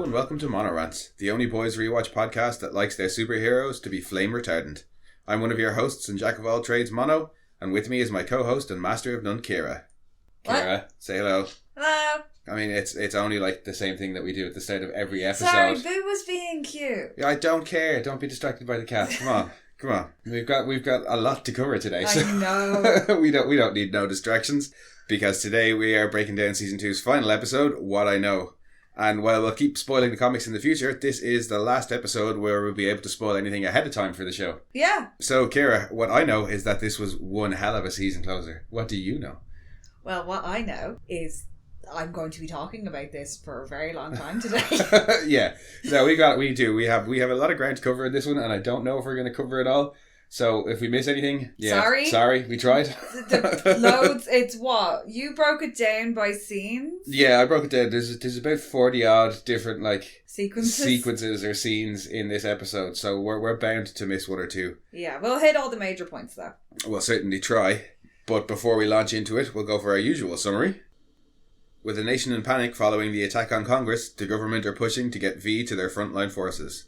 and welcome to Monorants, the only boys rewatch podcast that likes their superheroes to be flame retardant. I'm one of your hosts and jack of all trades, Mono, and with me is my co-host and master of none, Kira. Kira, say hello. Hello. I mean, it's only like the same thing that we do at the start of every episode. Sorry, Boo was being cute. Yeah, I don't care. Don't be distracted by the cat. Come on. Come on. We've got a lot to cover today. So I know. we don't need no distractions, because today we are breaking down season 2's final episode, What I Know. And while we'll keep spoiling the comics in the future, this is the last episode where we'll be able to spoil anything ahead of time for the show. Yeah. So, Kira, what I know is that this was one hell of a season closer. What do you know? Well, what I know is I'm going to be talking about this for a very long time today. Yeah. No, we have a lot of ground to cover in this one, and I don't know if we're going to cover it all. So if we miss anything, yeah, sorry, we tried. Loads. It's what? You broke it down by scenes? Yeah, I broke it down. There's about 40 odd different like sequences or scenes in this episode, so we're bound to miss one or two. Yeah, we'll hit all the major points though. We'll certainly try. But before we launch into it, we'll go for our usual summary. With the nation in panic following the attack on Congress, the government are pushing to get V to their frontline forces.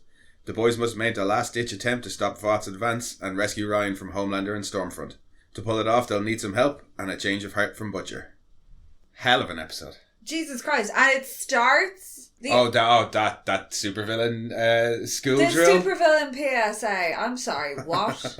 The boys must make a last-ditch attempt to stop Vought's advance and rescue Ryan from Homelander and Stormfront. To pull it off, they'll need some help and a change of heart from Butcher. Hell of an episode. Jesus Christ. And it starts... that supervillain school the drill? The supervillain PSA. I'm sorry, what?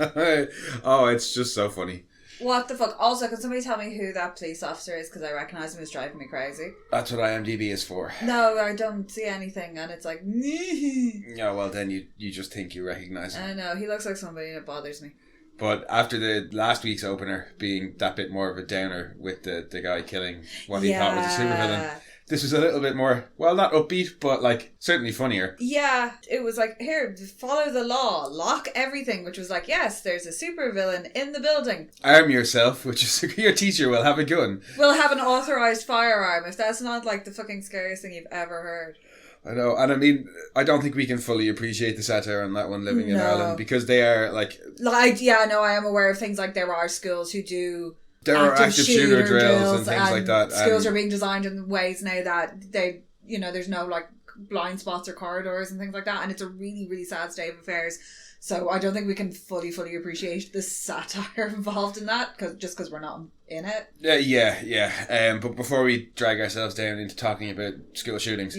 Oh, it's just so funny. What the fuck? Also, can somebody tell me who that police officer is? Because I recognise him as driving me crazy. That's what IMDb is for. No, I don't see anything, and it's like... Yeah, well, then you just think you recognise him. I know, he looks like somebody and it bothers me. But after the last week's opener being that bit more of a downer with the guy killing what he thought was a supervillain, this was a little bit more, well, not upbeat, but like certainly funnier. Yeah, it was like, here, follow the law, lock everything, which was like, yes, there's a supervillain in the building. Arm yourself, which is your teacher will have a gun. Will have an authorised firearm, if that's not like the fucking scariest thing you've ever heard. I know, and I mean, I don't think we can fully appreciate the satire on that one living in Ireland, because they are like... Yeah, no, I am aware of things like there are schools who do... There are active shooter drills and things like that. Schools are being designed in ways now that they, there's no like blind spots or corridors and things like that, and it's a really, really sad state of affairs. So I don't think we can fully appreciate the satire involved in that, because we're not in it. Yeah. But before we drag ourselves down into talking about school shootings,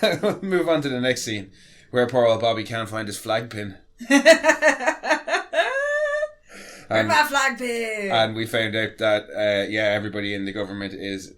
we'll move on to the next scene, where poor old Bobby can't find his flag pin. Where's my flag pin? And we found out that everybody in the government is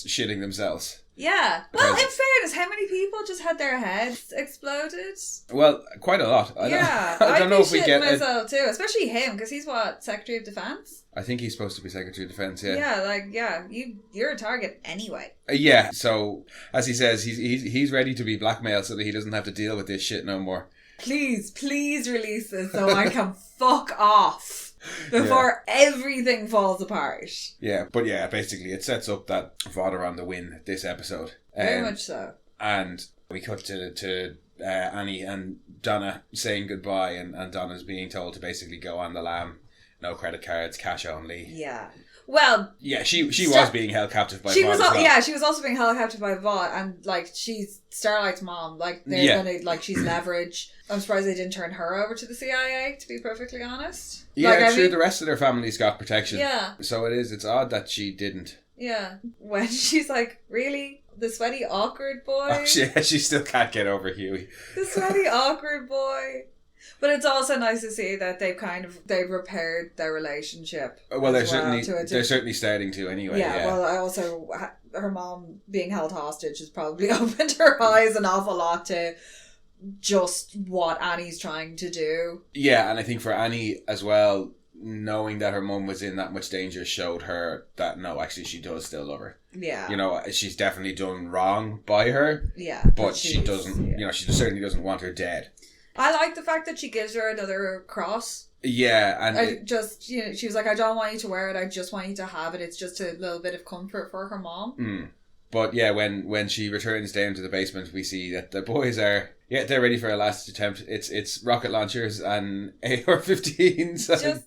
shitting themselves. Yeah. Well, in fairness, how many people just had their heads exploded? Well, quite a lot. I don't know if we get myself too, especially him, because he's what, Secretary of Defence? I think he's supposed to be Secretary of Defence. Yeah. Yeah, you're a target anyway. Yeah. So as he says, he's ready to be blackmailed so that he doesn't have to deal with this shit no more. Please release this so I can fuck off. Before everything falls apart. Yeah, but yeah, basically it sets up that Vought are on the win this episode. Very much so. And we cut to Annie and Donna saying goodbye, and Donna's being told to basically go on the lam. No credit cards, cash only. Yeah. Well... Yeah, she was being held captive by Vought as well. Yeah, she was also being held captive by Vought, and like, she's Starlight's mom. Like, they're gonna, like, she's leverage. I'm surprised they didn't turn her over to the CIA, to be perfectly honest. Yeah, like, the rest of their family's got protection. Yeah. So it's odd that she didn't. Yeah. When she's like, really? The sweaty, awkward boy? Oh, she still can't get over Huey. The sweaty, awkward boy. But it's also nice to see that they've repaired their relationship. Well, they're certainly starting to anyway. Yeah. Well, I also, her mom being held hostage has probably opened her eyes an awful lot to just what Annie's trying to do. Yeah, and I think for Annie as well, knowing that her mum was in that much danger showed her that no, actually she does still love her. Yeah. She's definitely done wrong by her. Yeah. But she doesn't, she certainly doesn't want her dead. I like the fact that she gives her another cross. Yeah, and she was like, I don't want you to wear it, I just want you to have it. It's just a little bit of comfort for her mom. But yeah, when she returns down to the basement, we see that the boys are they're ready for a last attempt. It's rocket launchers and AR-15s.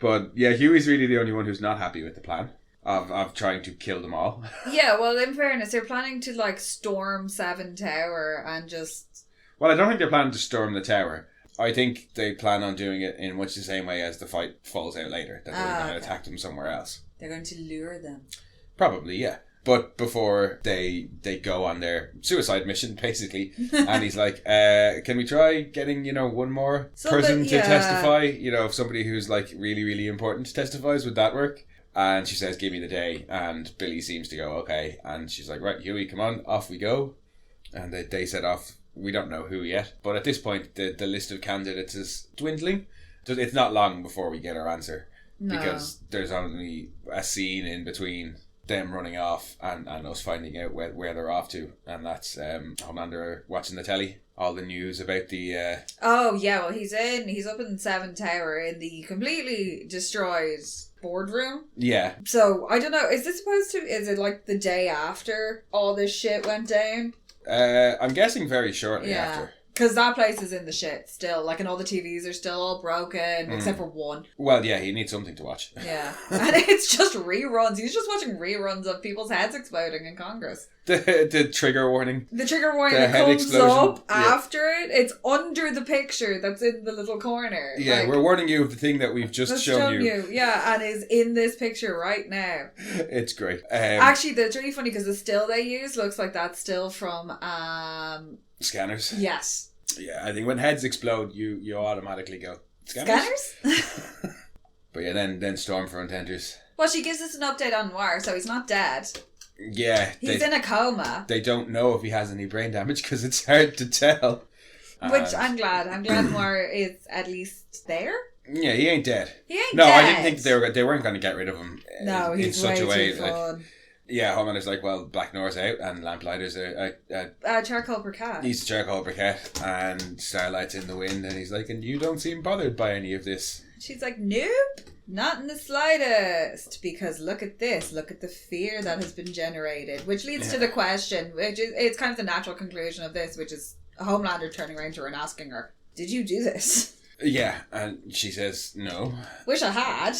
But yeah, Huey's really the only one who's not happy with the plan. of trying to kill them all. Yeah, well, in fairness, they're planning to, like, storm Seven Tower and just... Well, I don't think they're planning to storm the tower. I think they plan on doing it in much the same way as the fight falls out later. That they're going to attack them somewhere else. They're going to lure them. Probably, yeah. But before they go on their suicide mission, basically, and he's like, can we try getting, one more person to testify? If somebody who's, like, really, really important testifies, would that work? And she says, give me the day. And Billy seems to go, okay. And she's like, right, Huey, come on, off we go. And they set off. We don't know who yet. But at this point, the list of candidates is dwindling. It's not long before we get our answer. No. Because there's only a scene in between them running off and us finding out where they're off to. And that's Homelander watching the telly. All the news about the... Oh, yeah, well, he's up in Seven Tower in the completely destroyed boardroom. Yeah. So, I don't know, is it like the day after all this shit went down? I'm guessing very shortly after. Because that place is in the shit still. Like, and all the TVs are still all broken, except for one. Well, yeah, he needs something to watch. Yeah. And it's just reruns. He's just watching reruns of people's heads exploding in Congress. The trigger warning. The trigger warning that comes up after it. It's under the picture that's in the little corner. Yeah, like, we're warning you of the thing that we've just shown you. Yeah, and is in this picture right now. It's great. Actually, that's really funny because the still they use looks like that still from... Scanners. Yes. Yeah, I think when heads explode, you automatically go, Scanners? But yeah, then Stormfront enters. Well, she gives us an update on Noir, so he's not dead. Yeah. He's in a coma. They don't know if he has any brain damage because it's hard to tell. Which I'm glad. I'm glad Noir is at least there. Yeah, he ain't dead. Dead. No, I didn't think they weren't going to get rid of him. No, he's in such a way. Too fun. Yeah, Homelander's like, well, Black Noir's out, and Lamplighter's charcoal briquette. He's a charcoal briquette, and Starlight's in the wind, and he's like, and you don't seem bothered by any of this. She's like, nope, not in the slightest, because look at this, look at the fear that has been generated, which leads to the question, which is, it's kind of the natural conclusion of this, which is Homelander turning around to her and asking her, did you do this? Yeah, and she says no. Wish I had.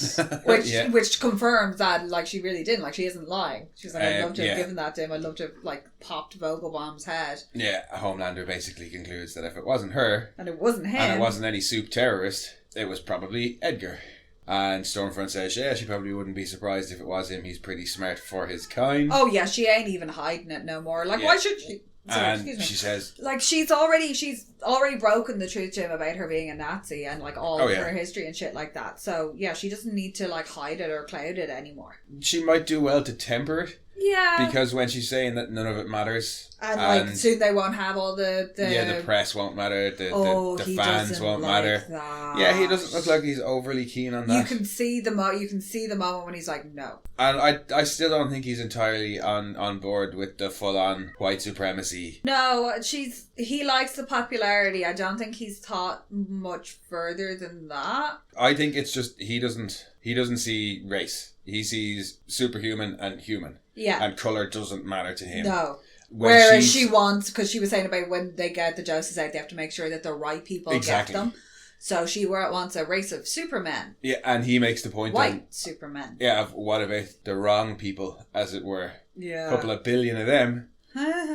Which confirms that, like, she really didn't. Like, she isn't lying. She's like, I'd love to have given that to him. I'd love to have, like, popped Vogelbaum's head. Yeah, Homelander basically concludes that if it wasn't her... And it wasn't him. And it wasn't any Supe terrorist, it was probably Edgar. And Stormfront says, yeah, she probably wouldn't be surprised if it was him. He's pretty smart for his kind. Oh, yeah, she ain't even hiding it no more. Like, why should she... Sorry, and she says, like, she's already broken the truth to him about her being a Nazi and, like, all of her history and shit like that. So yeah, she doesn't need to, like, hide it or cloud it anymore. She might do well to temper it. Yeah. Because when she's saying that none of it matters. And like, soon they won't have all the... Yeah, the press won't matter. The fans won't matter. That. Yeah, he doesn't look like he's overly keen on that. You can see the moment when he's like, no. And I still don't think he's entirely on board with the full-on white supremacy. No, he likes the popularity. I don't think he's thought much further than that. I think it's just he doesn't see race. He sees superhuman and human. Yeah. And colour doesn't matter to him. No. Whereas she wants, because she was saying about when they get the Joneses out, they have to make sure that the right people get them. So she wants a race of supermen. Yeah, and he makes the point white supermen. Yeah, of what about the wrong people, as it were. Yeah. A couple of billion of them.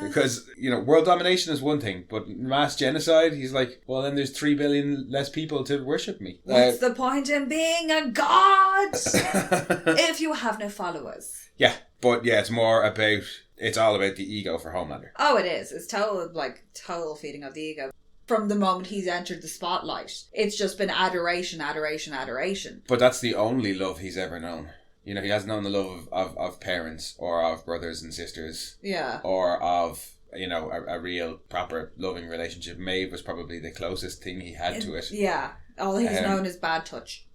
Because, world domination is one thing, but mass genocide, he's like, well, then there's 3 billion less people to worship me. What's the point in being a god if you have no followers? Yeah, but yeah, it's all about the ego for Homelander. Oh, it is. It's total feeding of the ego. From the moment he's entered the spotlight, it's just been adoration, adoration, adoration. But that's the only love he's ever known. He hasn't known the love of parents or of brothers and sisters. Yeah. Or of, a real, proper, loving relationship. Maeve was probably the closest thing he had to it. Yeah. All he's known is bad touch.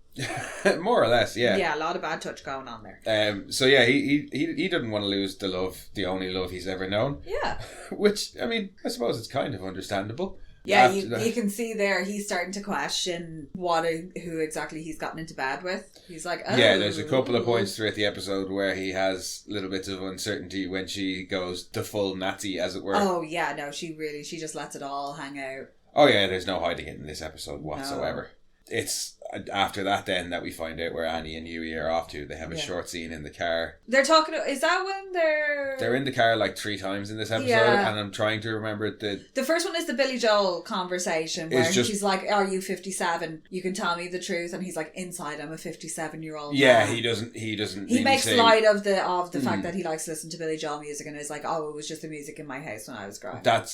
More or less, yeah. Yeah, a lot of bad touch going on there. So yeah, he didn't want to lose the only love he's ever known. Yeah. Which, I suppose it's kind of understandable. Yeah, you can see there he's starting to question who exactly he's gotten into bed with. He's like, oh. Yeah, there's a couple of points throughout the episode where he has little bits of uncertainty when she goes the full Nazi, as it were. Oh, yeah, no, she just lets it all hang out. Oh, yeah, there's no hiding it in this episode whatsoever. No. after that then that we find out where Annie and Huey are off to. They have a short scene in the car. They're talking, is that when they're in the car like 3 times in this episode, and I'm trying to remember the first one is the Billy Joel conversation where she's like, are you 57? You can tell me the truth. And he's like, inside I'm a 57-year-old man. he doesn't he really makes light of the fact that he likes to listen to Billy Joel music, and is like, oh, it was just the music in my house when I was growing up.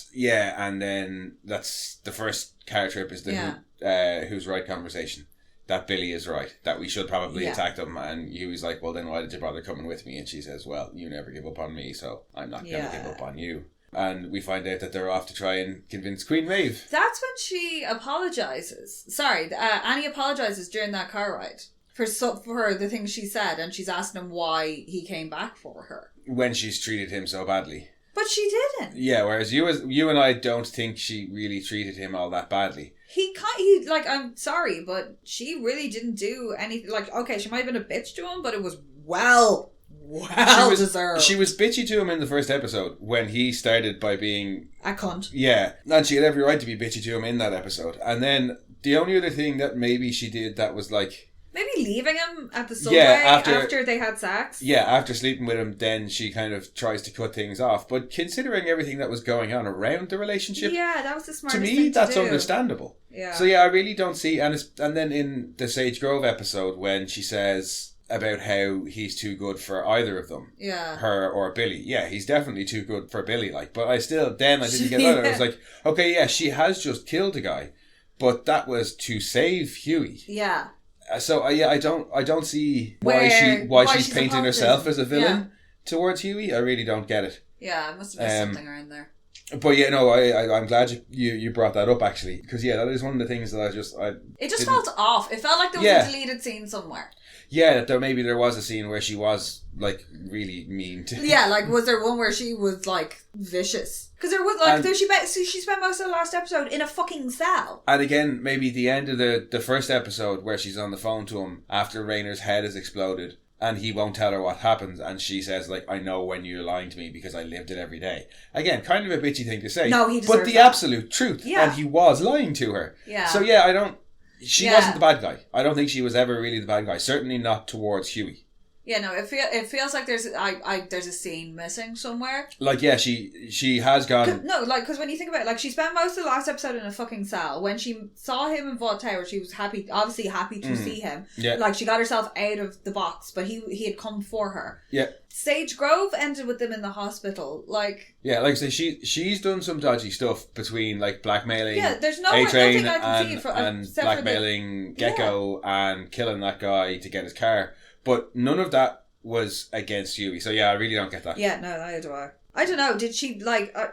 And then that's the first car trip is the who's right conversation. That Billy is right. That we should probably attack them. And Huey's like, well, then why did you bother coming with me? And she says, well, you never give up on me, so I'm not going to give up on you. And we find out that they're off to try and convince Queen Maeve. That's when she apologises. Sorry, Annie apologises during that car ride for the things she said, and she's asking him why he came back for her. When she's treated him so badly. But she didn't. Yeah, whereas you and I don't think she really treated him all that badly. He I'm sorry, but she really didn't do anything. Like, okay, she might have been a bitch to him, but it was well deserved. She was bitchy to him in the first episode when he started by being a cunt. Yeah, and she had every right to be bitchy to him in that episode. And then the only other thing that maybe she did that was like, maybe leaving him at the subway after they had sex. Yeah, after sleeping with him, then she kind of tries to cut things off. But considering everything that was going on around the relationship, that was the smartest thing to me, me, that's understandable. Yeah. So I really don't see, and then in the Sage Grove episode when she says about how he's too good for either of them, her or Billy. Yeah, he's definitely too good for Billy. But I didn't get that. I was like, okay, yeah, she has just killed a guy, but that was to save Huey. Yeah. So I don't see why she's painting herself as a villain towards Huey. I really don't get it. Yeah, it must have been something around there. But I'm glad you brought that up actually, because that is one of the things that it just felt off. It felt like there was a deleted scene somewhere. Yeah, that there was a scene where she was like really mean to. Yeah, like was there one where she was like vicious? Because there was like she spent most of the last episode in a fucking cell. And again, maybe the end of the first episode where she's on the phone to him after Raynor's head has exploded, and he won't tell her what happens, and she says like, I know when you're lying to me because I lived it every day. Again, kind of a bitchy thing to say. No, he deserves but the absolute truth. Yeah. And he was lying to her. Yeah. So she wasn't the bad guy. I don't think she was ever really the bad guy. Certainly not towards Huey. Yeah, no, it feels like there's a scene missing somewhere. Like, yeah, she has gone. No, like, because when you think about it, like, she spent most of the last episode in a fucking cell. When she saw him in Vought Tower, she was obviously happy to see him. Yeah. Like, she got herself out of the box, but he had come for her. Yeah. Sage Grove ended with them in the hospital. Like, yeah, like I say, she's done some dodgy stuff between like blackmailing. Yeah, there's nothing I can see and blackmailing Gecko and killing that guy to get his car. But none of that was against Huey. So yeah, I really don't get that. Yeah, no, neither do I. I don't know. Did she like? I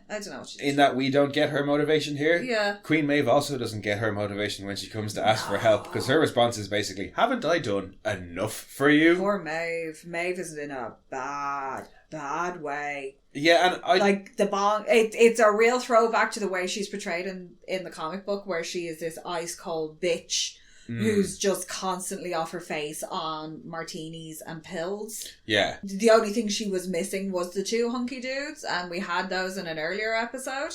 don't know. In that we don't get her motivation here. Yeah. Queen Maeve also doesn't get her motivation when she comes to ask for help, because her response is basically, "Haven't I done enough for you?" Poor Maeve. Maeve is in a bad way. Yeah, and I like the bong. It's a real throwback to the way she's portrayed in the comic book, where she is this ice cold bitch. Who's just constantly off her face on martinis and pills. Yeah. The only thing she was missing was the 2 hunky dudes, and we had those in an earlier episode.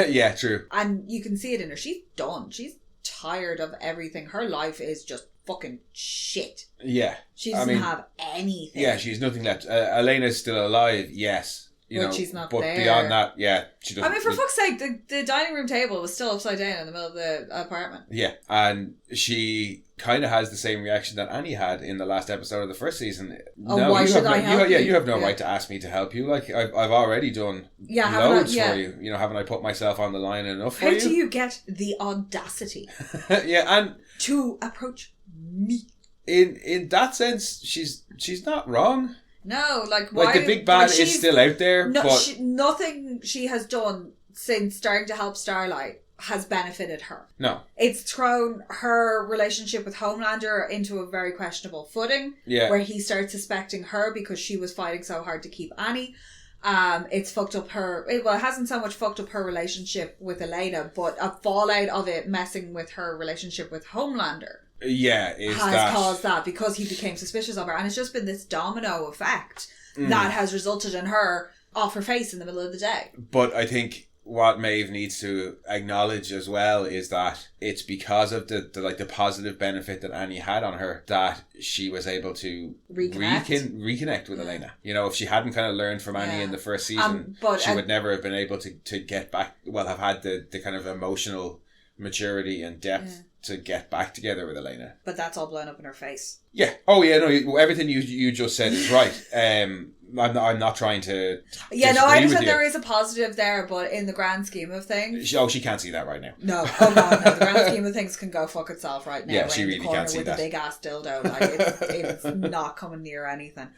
Yeah, true. And you can see it in her. She's done. She's tired of everything. Her life is just fucking shit. Yeah. She doesn't have anything. Yeah, she's nothing left. Elena's still alive, yes. She's not but there. But beyond that, yeah, she doesn't. I mean, for fuck's sake, the dining room table was still upside down in the middle of the apartment. Yeah, and she kind of has the same reaction that Annie had in the last episode of the first season. Why should I help you? Yeah, you have no right to ask me to help you. Like, I've already done loads for you. You know, haven't I put myself on the line enough for you? How do you get the audacity and to approach me? In that sense, she's not wrong. No, like why? Like the big bad is still out there. No, but nothing she has done since starting to help Starlight has benefited her. No. It's thrown her relationship with Homelander into a very questionable footing. Yeah. Where he starts suspecting her because she was fighting so hard to keep Annie. It's fucked up it hasn't so much fucked up her relationship with Elena, but a fallout of it messing with her relationship with Homelander. Yeah, has caused that because he became suspicious of her, and it's just been this domino effect that has resulted in her off her face in the middle of the day. But I think what Maeve needs to acknowledge as well is that it's because of the positive benefit that Annie had on her that she was able to reconnect with Elena. You know, if she hadn't kind of learned from Annie in the first season, she would never have been able to get back, have had the kind of emotional maturity and depth to get back together with Elena. But that's all blown up in her face. Yeah. Oh yeah, no, everything you just said is right. I'm not trying to I understand there is a positive there, but in the grand scheme of things, she can't see that right now. No, oh god, no. The grand scheme of things can go fuck itself right now. Yeah, she really can't see with that. A big ass dildo, like it's not coming near anything.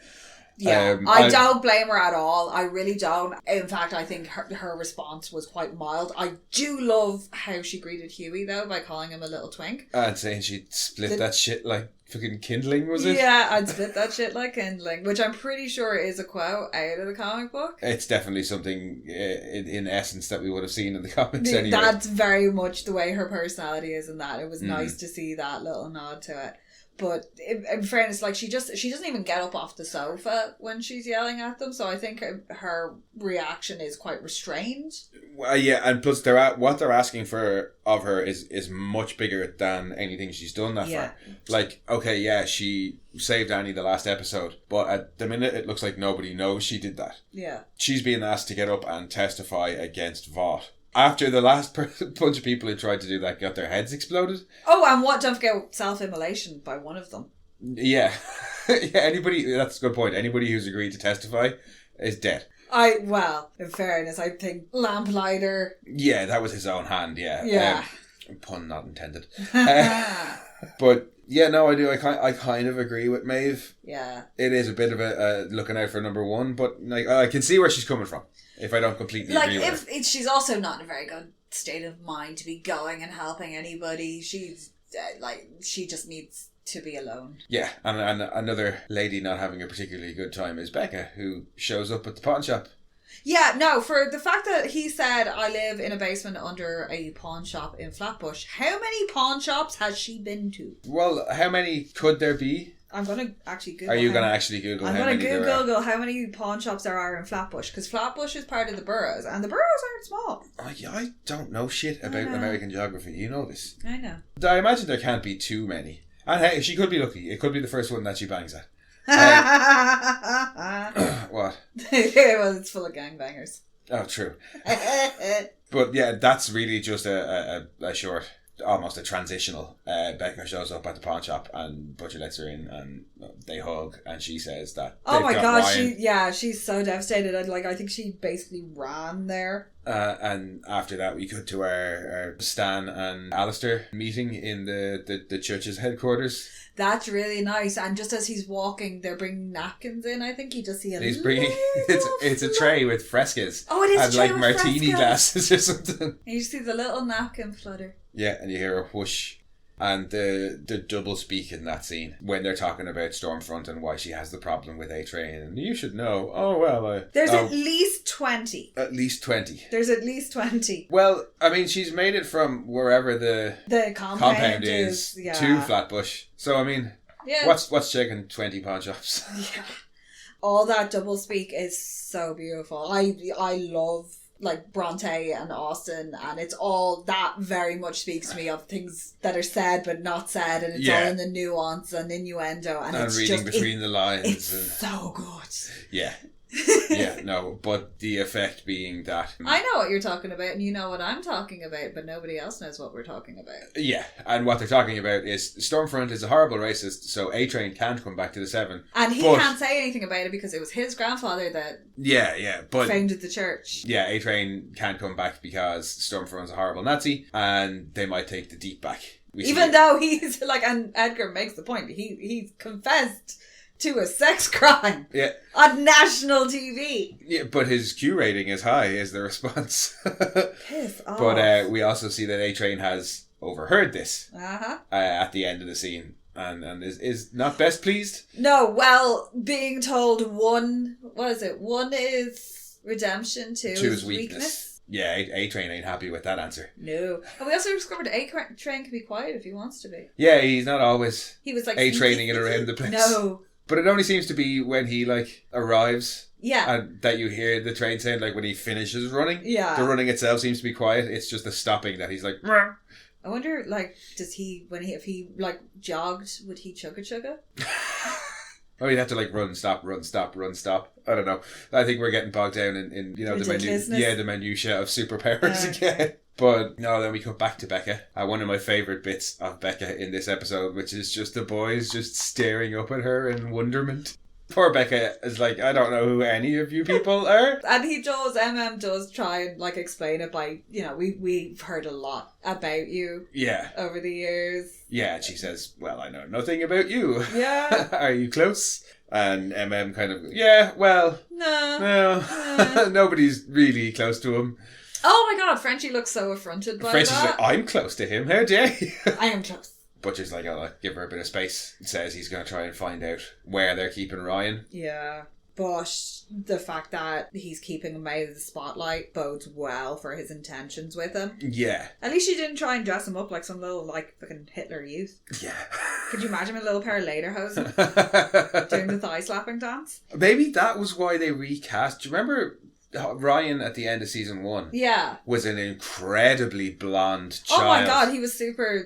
Yeah, I don't blame her at all. I really don't. In fact, I think her response was quite mild. I do love how she greeted Huey though by calling him a little twink and saying she'd split that shit like fucking kindling, was it? Yeah, I'd split that shit like kindling, which I'm pretty sure is a quote out of the comic book. It's definitely something in essence that we would have seen in the comics anyway. That's very much the way her personality is in that. It was nice to see that little nod to it. But in fairness, like she doesn't even get up off the sofa when she's yelling at them. So I think her reaction is quite restrained. Well, yeah, and plus what they're asking of her is much bigger than anything she's done that far. Like, okay, yeah, she saved Annie the last episode, but at the minute it looks like nobody knows she did that. Yeah, she's being asked to get up and testify against Vought. After the last bunch of people who tried to do that got their heads exploded. Oh, and don't forget self-immolation by one of them. Yeah. That's a good point. Anybody who's agreed to testify is dead. In fairness, I think Lamplighter. Yeah, that was his own hand, yeah. Yeah. Pun not intended. But yeah, no, I do. I kind of agree with Maeve. Yeah. It is a bit of a looking out for number one, but like I can see where she's coming from. If I don't completely agree with her. She's also not in a very good state of mind to be going and helping anybody. She's she just needs to be alone. Yeah, and another lady not having a particularly good time is Becca, who shows up at the pawn shop. Yeah, no, for the fact that he said, I live in a basement under a pawn shop in Flatbush. How many pawn shops has she been to? Well, how many could there be? I'm going to actually Google. Are you going to actually Google I'm how many there are? I'm going to Google how many pawn shops there are in Flatbush, because Flatbush is part of the boroughs, and the boroughs aren't small. I don't know shit about American geography. You know this. I know. I imagine there can't be too many. And hey, she could be lucky. It could be the first one that she bangs at. What? Well, it's full of gangbangers. Oh, true. But yeah, that's really just a short, almost a transitional. Becca shows up at the pawn shop and Butcher lets her in and they hug and she says that oh my god, she's so devastated. I think she basically ran there. And after that we cut to our Stan and Alistair meeting in the church's headquarters. That's really nice. And just as he's walking, they're bringing napkins in. I think you just see he's bringing it's a tray with frescas. Oh, it is and a tray like with martini frescas. Glasses or something. And you see the little napkin flutter. Yeah, and you hear a whoosh. And the double speak in that scene when they're talking about Stormfront and why she has the problem with A-Train. And you should know. Oh, well. There's at least 20. At least 20. There's at least 20. Well, I mean, she's made it from wherever the compound is to Flatbush. So, I mean, what's checking 20 pawn shops? Yeah. All that double speak is so beautiful. I love like Bronte and Austen, and it's all that very much speaks to me of things that are said but not said, and it's all in the nuance and innuendo, and it's reading just between the lines. It's so good. Yeah. Yeah, no, but the effect being that I know what you're talking about and you know what I'm talking about, but nobody else knows what we're talking about. Yeah, and what they're talking about is Stormfront is a horrible racist, so A-Train can't come back to the Seven. And he can't say anything about it because it was his grandfather that but founded the church. Yeah, A-Train can't come back because Stormfront's a horrible Nazi and they might take the Deep back. Even though he's like, and Edgar makes the point, he's confessed to a sex crime on national TV. Yeah, but his Q rating is high, is the response. Piss off. But we also see that A-Train has overheard this at the end of the scene and is not best pleased. No, well, being told one is redemption, two is weakness. Yeah, A-Train ain't happy with that answer. No. And we also discovered A-Train can be quiet if he wants to be. Yeah, he's not always he was like A-Training it around the place. No. But it only seems to be when he, like, arrives. Yeah. And that you hear the train sound, like, when he finishes running. Yeah. The running itself seems to be quiet. It's just the stopping that he's like... Rah. I wonder, like, if he, like, jogged, would he chugga? Oh, you'd have to, like, run, stop. I don't know. I think we're getting bogged down in you know, the minutiae of superpowers again. But, no, then we come back to Becca. One of my favourite bits of Becca in this episode, which is just the boys just staring up at her in wonderment. Poor Becca is like, I don't know who any of you people are. And does try and, like, explain it by, you know, we've heard a lot about you. Yeah. Over the years. Yeah, and she says, well, I know nothing about you. Yeah. Are you close? And kind of, yeah, well. No. Nobody's really close to him. Oh my god, Frenchie looks so affronted by Frenchie's that. like, I'm close to him, how dare you? I am close. Butcher's like, I'll give her a bit of space. Says he's going to try and find out where they're keeping Ryan. Yeah. But the fact that he's keeping him out of the spotlight bodes well for his intentions with him. Yeah. At least she didn't try and dress him up like some little, like, fucking Hitler youth. Yeah. Could you imagine a little pair of lederhosen doing the thigh slapping dance? Maybe that was why they recast. Do you remember Ryan at the end of season 1? Yeah. Was an incredibly blonde child. Oh my god, he was super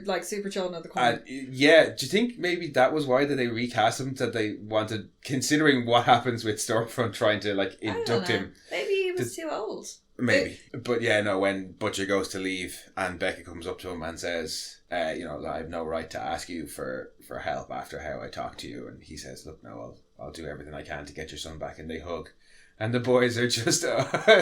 children of the corn. Yeah, do you think maybe that was why they recast him? That they wanted, considering what happens with Stormfront trying to, like, induct him. Maybe he was too old. Maybe. But yeah, no, when Butcher goes to leave and Becca comes up to him and says, you know, I have no right to ask you for help after how I talked to you. And he says, look, no, I'll do everything I can to get your son back. And they hug. And the boys are just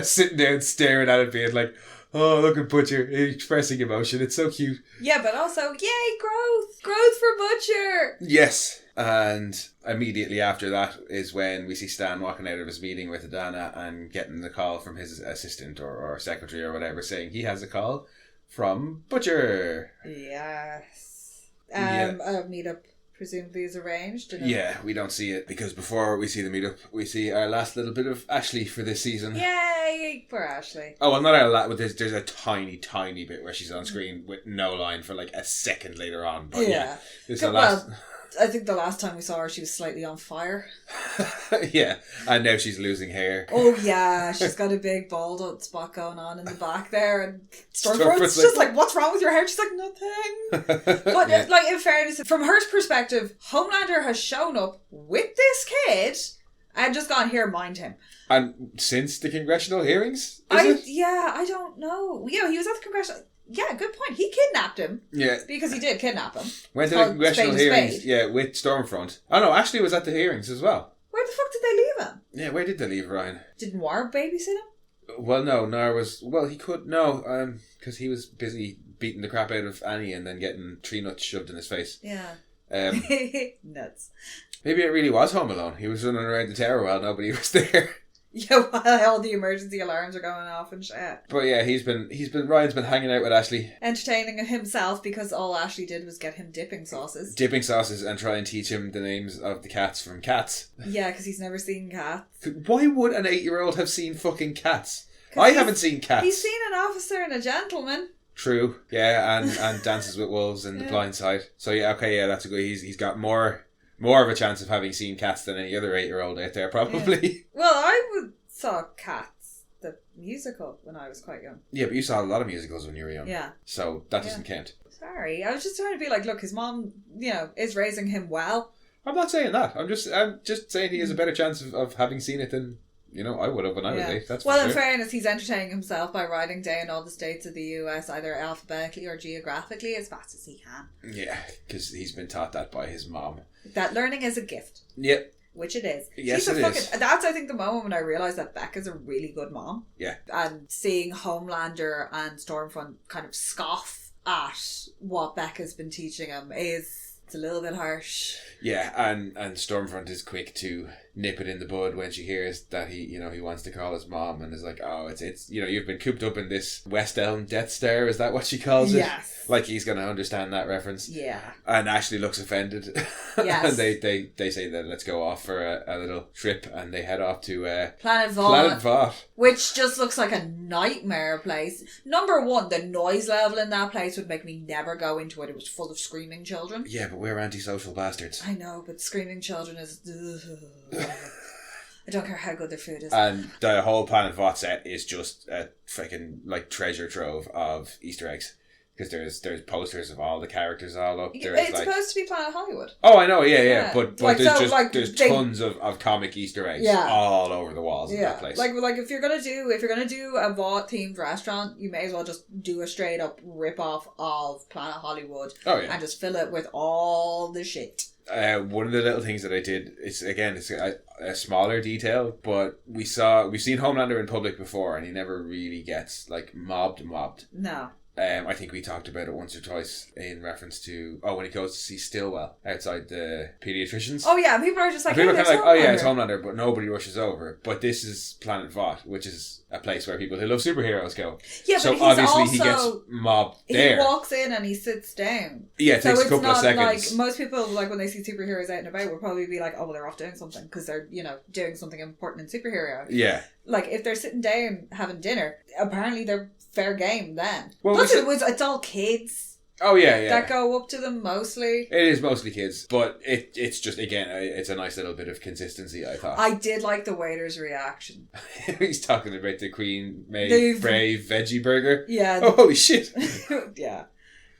sitting down staring at it being like, oh, look at Butcher expressing emotion. It's so cute. Yeah, but also, yay, growth! Growth for Butcher! Yes. And immediately after that is when we see Stan walking out of his meeting with Adana and getting the call from his assistant or secretary or whatever saying he has a call from Butcher. Yes. Yeah. A meetup presumably is arranged. Yeah, we don't see it because before we see the meetup, we see our last little bit of Ashley for this season. Yay, poor Ashley. Oh, well, not our last, but there's a tiny bit where she's on screen with no line for like a second later on. But yeah, this is the last... I think the last time we saw her, she was slightly on fire. Yeah, and now she's losing hair. Oh yeah, she's got a big bald spot going on in the back there, and Stormfront's just like, "What's wrong with your hair?" She's like, "Nothing." But Yeah. like, in fairness, from her perspective, Homelander has shown up with this kid and just gone, "Here, mind him." And since the congressional hearings, is it? Yeah, I don't know. Yeah, he was at the congressional. Yeah, good point. He kidnapped him. Yeah. Because he did kidnap him. Went to the congressional hearings, yeah, with Stormfront. Oh no, Ashley was at the hearings as well. Where the fuck did they leave him? Yeah, where did they leave Ryan? Did Noir babysit him? Well, no, Noir was... Well, he could... No, because he was busy beating the crap out of Annie and then getting tree nuts shoved in his face. Yeah. Nuts. Maybe it really was Home Alone. He was running around the tower while nobody was there. Yeah, while all the emergency alarms are going off and shit. But yeah, Ryan's been hanging out with Ashley. Entertaining himself because all Ashley did was get him dipping sauces. Dipping sauces and try and teach him the names of the cats from Cats. Yeah, because he's never seen Cats. Why would an 8-year-old have seen fucking Cats? I haven't seen Cats. He's seen an officer and a gentleman. True, yeah, and Dances with Wolves and The Blind Side. So yeah, okay, yeah, that's a good... He's got more of a chance of having seen Cats than any other 8-year-old out there, probably. Yeah. Well, I saw Cats, the musical, when I was quite young. Yeah, but you saw a lot of musicals when you were young. Yeah. So that doesn't count. Sorry, I was just trying to be like, look, his mom, is raising him well. I'm not saying that. I'm just saying he has a better chance of having seen it than... I would have when I was 8. That's well, for in sure. fairness, he's entertaining himself by writing down all the states of the US, either alphabetically or geographically, as fast as he can. Yeah, because he's been taught that by his mom. That learning is a gift. Yep. Which it is. Yes, it is. That's, I think, the moment when I realised that Becca's a really good mom. Yeah. And seeing Homelander and Stormfront kind of scoff at what Becca's been teaching him it's a little bit harsh. Yeah, and Stormfront is quick to nip it in the bud when she hears that he wants to call his mom, and is like, oh, it's you've been cooped up in this West Elm Death Star, is that what she calls it? Yes. Like he's going to understand that reference. Yeah. And Ashley looks offended. Yes. And they say that let's go off for a little trip, and they head off to Planet Vought. Vought. Which just looks like a nightmare place. Number one, the noise level in that place would make me never go into it. It was full of screaming children. Yeah, but we're antisocial bastards. I know, but screaming children is... I don't care how good their food is. And the whole Planet Vought set is just a freaking like treasure trove of Easter eggs. Because there's posters of all the characters all up. It's supposed to be Planet Hollywood. Oh, I know, yeah. But like, there's tons of comic Easter eggs all over the walls of that place. Like if you're gonna do a Vought themed restaurant, you may as well just do a straight up rip off of Planet Hollywood. Oh yeah. And just fill it with all the shit. One of the little things that I did it's a smaller detail, but we've seen Homelander in public before, and he never really gets like mobbed. No. I think we talked about it once or twice in reference to when he goes to see Stillwell outside the pediatricians. Oh yeah, and people are just like, people are kind of like, Homelander. oh yeah, it's Homelander, but nobody rushes over. But this is Planet Vought, which is a place where people who love superheroes go. Yeah, so but obviously he gets mobbed there. He walks in and he sits down. Yeah, it takes a couple of seconds. Like most people, like when they see superheroes out and about, will probably be like, oh well, they're off doing something because they're doing something important in superhero. Yeah. Like if they're sitting down having dinner, apparently they're fair game then. Well, plus it's all kids. Oh yeah. That go up to them mostly. It is mostly kids, but it's just again it's a nice little bit of consistency. I thought. I did like the waiter's reaction. He's talking about the Queen May Brave veggie burger. Yeah. Oh holy shit. Yeah.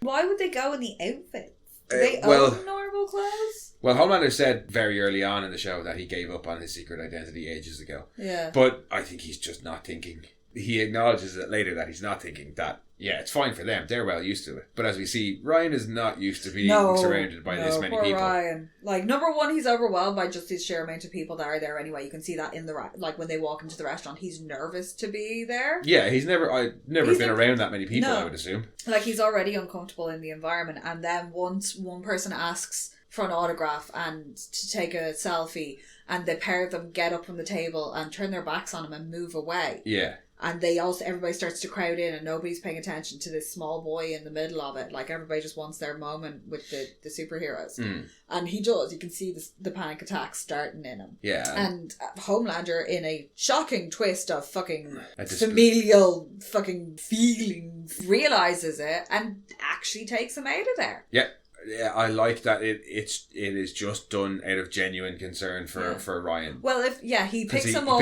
Why would they go in the outfits? Do they own normal clothes? Well, Homelander said very early on in the show that he gave up on his secret identity ages ago. Yeah. But I think he's just not thinking. He acknowledges it later that he's not thinking that, yeah, it's fine for them. They're well used to it. But as we see, Ryan is not used to being surrounded by this many people. Ryan. Like, number one, he's overwhelmed by just his sheer amount of people that are there anyway. You can see that in like when they walk into the restaurant, he's nervous to be there. Yeah, I've never been around that many people, I would assume. Like, he's already uncomfortable in the environment. And then once one person asks for an autograph and to take a selfie, and the pair of them get up from the table and turn their backs on him and move away. Yeah. And everybody starts to crowd in and nobody's paying attention to this small boy in the middle of it. Like, everybody just wants their moment with the superheroes. Mm. And he does. You can see the panic attack starting in him. Yeah. And Homelander, in a shocking twist of fucking familial fucking feelings, realises it and actually takes him out of there. Yeah. Yeah, I like that it is just done out of genuine concern for Ryan. Well, he picks him up,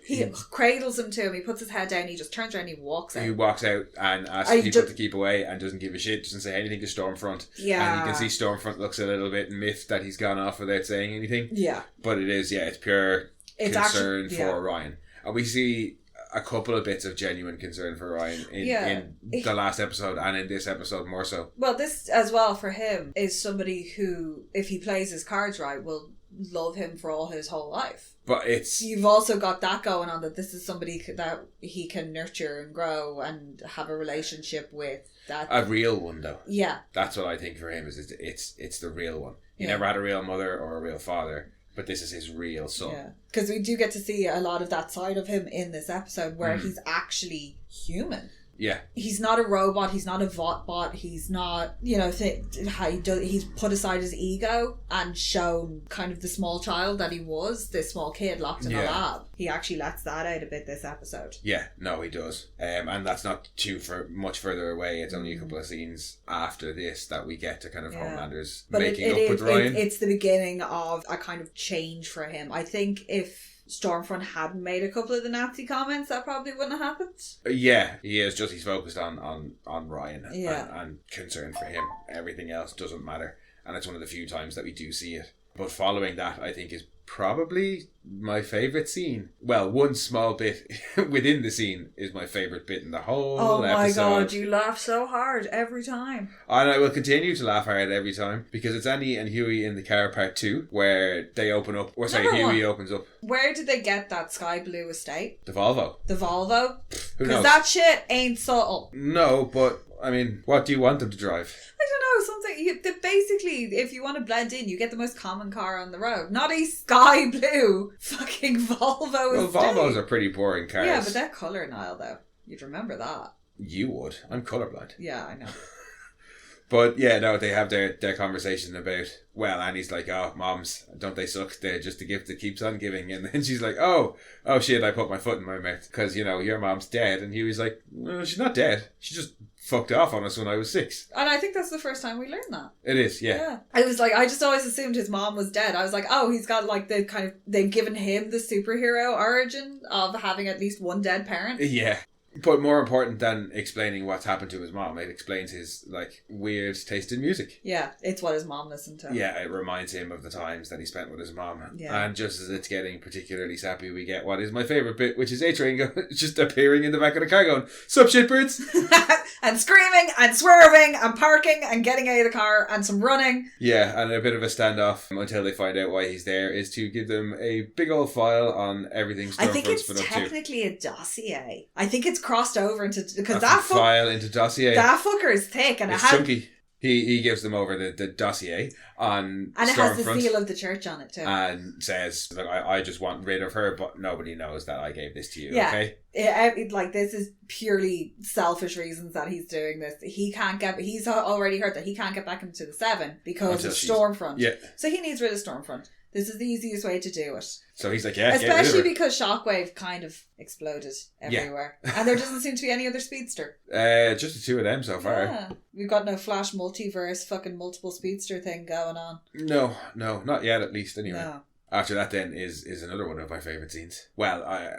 he cradles him to him, he puts his head down, he just turns around and he walks out. He walks out and asks people to keep away and doesn't give a shit, doesn't say anything to Stormfront. Yeah. And you can see Stormfront looks a little bit miffed that he's gone off without saying anything. Yeah. But it's pure concern for Ryan. And we see a couple of bits of genuine concern for Ryan in the last episode and in this episode more so. Well, this as well for him is somebody who, if he plays his cards right, will love him for all his whole life. But you've also got that going on, that this is somebody that he can nurture and grow and have a relationship with. That a real one though. Yeah. That's what I think for him is it's the real one. He never had a real mother or a real father. But this is his real son. Yeah, because we do get to see a lot of that side of him in this episode where he's actually human. Yeah. He's not a robot. He's not a Vought bot. He's not, he's put aside his ego and shown kind of the small child that he was, this small kid locked in a lab. He actually lets that out a bit this episode. Yeah, no, he does. And that's not much further away. It's only a couple of scenes after this that we get to kind of Homelander's making up with Ryan. It's the beginning of a kind of change for him. I think if Stormfront hadn't made a couple of the Nazi comments, that probably wouldn't have happened. Yeah, he's focused on Ryan and concern for him. Everything else doesn't matter. And it's one of the few times that we do see it. But following that, I think, is probably my favourite scene. Well, one small bit within the scene is my favourite bit in the whole episode. Oh my god, you laugh so hard every time. And I will continue to laugh hard every time because it's Andy and Huey in the car part 2 where they open up, Huey opens up. Where did they get that sky blue estate? The Volvo. Because that shit ain't subtle. No, but I mean, what do you want them to drive? I don't know, basically, if you want to blend in, you get the most common car on the road. Not a sky blue fucking Volvo. Well, Volvos are pretty boring cars. Yeah, but that colour, Niall, though. You'd remember that. You would. I'm colourblind. Yeah, I know. But yeah, no, they have their conversation about, well, Annie's like, oh, moms, don't they suck? They're just a gift that keeps on giving. And then she's like, oh shit, I put my foot in my mouth. Because, your mom's dead. And he was like, no, she's not dead. She just fucked off on us when I was 6. And I think that's the first time we learned that. It is, yeah. I was like, I just always assumed his mom was dead. I was like, oh, he's got like the kind of, they've given him the superhero origin of having at least one dead parent. Yeah. But more important than explaining what's happened to his mom, it explains his, weird taste in music. Yeah, it's what his mom listened to. Yeah, it reminds him of the times that he spent with his mom. Yeah. And just as it's getting particularly sappy, we get what is my favourite bit, which is A-Train just appearing in the back of the car going, sup shitbirds? And screaming and swerving and parking and getting out of the car and some running. Yeah, and a bit of a standoff until they find out why he's there is to give them a big old file on everything Stormfront's I think it's been up to. technically a dossier. I think it's crossed over into... Because that file into dossier. That fucker is thick and it's chunky. He gives them over the dossier on and it Stormfront, has the seal of the church on it too. And says, look, I just want rid of her, but nobody knows that I gave this to you, yeah. okay? This is purely selfish reasons that he's doing this. He's already heard that he can't get back into the 7 because of Stormfront. Yeah. So he needs rid of Stormfront. This is the easiest way to do it. So he's like, yeah, especially because Shockwave kind of exploded everywhere. Yeah. And there doesn't seem to be any other speedster. Just the 2 of them so far. Yeah. We've got no Flash multiverse fucking multiple speedster thing going on. No, not yet at least anyway. No. After that then is another one of my favourite scenes. Well, I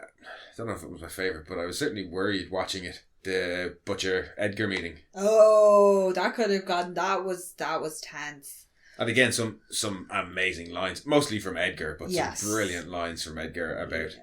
don't know if it was my favourite, but I was certainly worried watching it. The Butcher Edgar meeting. Oh, that could have gone, that was tense. And again, some amazing lines, mostly from Edgar, but yes. some brilliant lines from Edgar about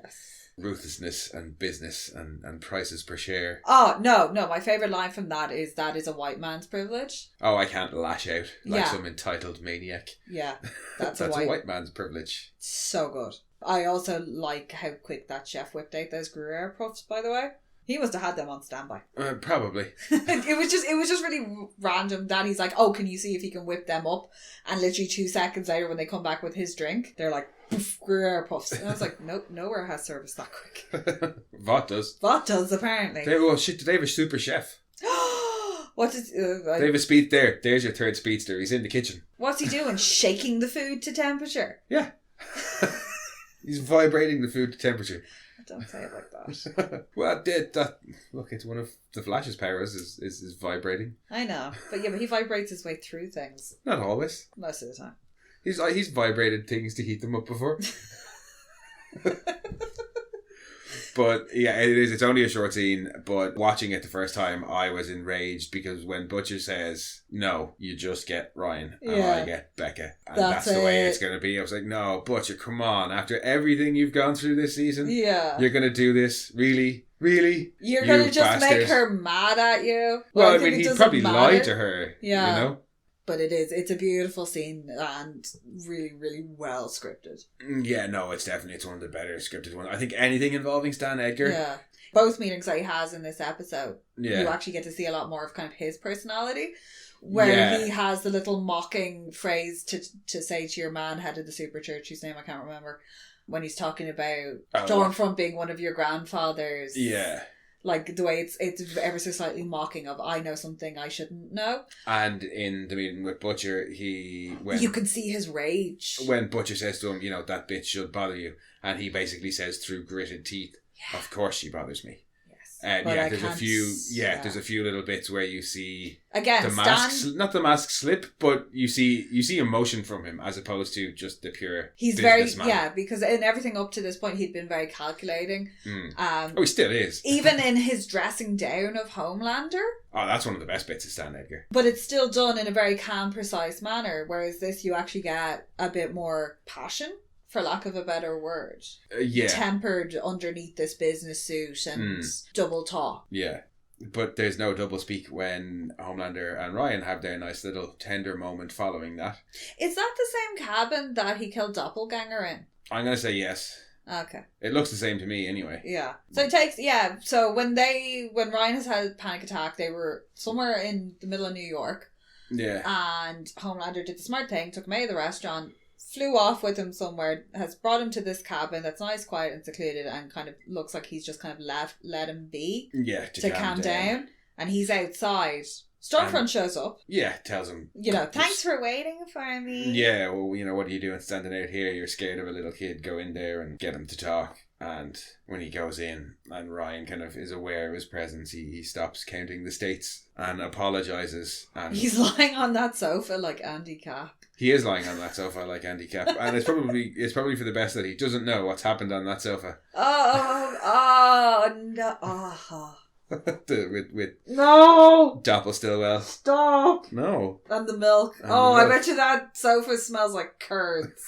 ruthlessness and business and prices per share. Oh, no, my favourite line from that is a white man's privilege. Oh, I can't lash out like some entitled maniac. Yeah, that's a white man's privilege. So good. I also like how quick that chef whipped out those Gruyere puffs, by the way. He must have had them on standby. Probably. It was just really random that he's like, oh, can you see if he can whip them up? And literally 2 seconds later when they come back with his drink, they're like, poof, Gruyere puffs. And I was like, nope, nowhere has service that quick. Vought does. Vought does, apparently. Do they have a super chef? What is... they have a speed there. There's your third speedster. He's in the kitchen. What's he doing? Shaking the food to temperature? Yeah. He's vibrating the food to temperature. Don't say it like that. Well, look, it's one of the Flash's powers is vibrating. I know, but he vibrates his way through things. Not always. Most of the time. He's vibrated things to heat them up before. But yeah, it's only a short scene, but watching it the first time I was enraged because when Butcher says, no, you just get Ryan and I get Becca. And that's the way it's going to be. I was like, no, Butcher, come on. After everything you've gone through this season, you're going to do this? Really? Really? You're going to just make her mad at you? Well, I mean, he probably lied to her, yeah. You know? But it's a beautiful scene and really, really well scripted. Yeah, no, it's one of the better scripted ones. I think anything involving Stan Edgar. Yeah. Both meetings that he has in this episode, you actually get to see a lot more of kind of his personality. Where he has the little mocking phrase to say to your man, head of the super church, whose name I can't remember, when he's talking about Stormfront being one of your grandfathers. Yeah. Like the way it's ever so slightly mocking of I know something I shouldn't know. And in the meeting with Butcher, you can see his rage when Butcher says to him, that bitch should bother you, and he basically says through gritted teeth, "Of course she bothers me." And there's a few little bits where you see again the mask, not the mask slip, but you see emotion from him as opposed to just the pure. He's very because in everything up to this point he'd been very calculating. He still is. Even in his dressing down of Homelander. Oh, that's one of the best bits of Stan Edgar. But it's still done in a very calm, precise manner. Whereas this, you actually get a bit more passion, for lack of a better word. Tempered underneath this business suit and double talk. Yeah. But there's no double speak when Homelander and Ryan have their nice little tender moment following that. Is that the same cabin that he killed Doppelganger in? I'm going to say yes. Okay. It looks the same to me anyway. Yeah. So it takes, so when Ryan has had a panic attack, they were somewhere in the middle of New York. Yeah. And Homelander did the smart thing, took him out of the restaurant, flew off with him somewhere, has brought him to this cabin that's nice, quiet and secluded, and kind of looks like he's just kind of let him be. Yeah, to calm down. And he's outside. Stormfront shows up. Yeah, tells him. Thanks for waiting for me. Yeah, well, what are you doing standing out here? You're scared of a little kid. Go in there and get him to talk. And when he goes in and Ryan kind of is aware of his presence, he stops counting the states and apologises. And he's lying on that sofa like Andy Capp. He is lying on that sofa like Andy Capp. And it's probably for the best that he doesn't know what's happened on that sofa. Oh, no. Oh. with no Doppel Stillwell. Stop. No. And the milk. I bet you that sofa smells like curds.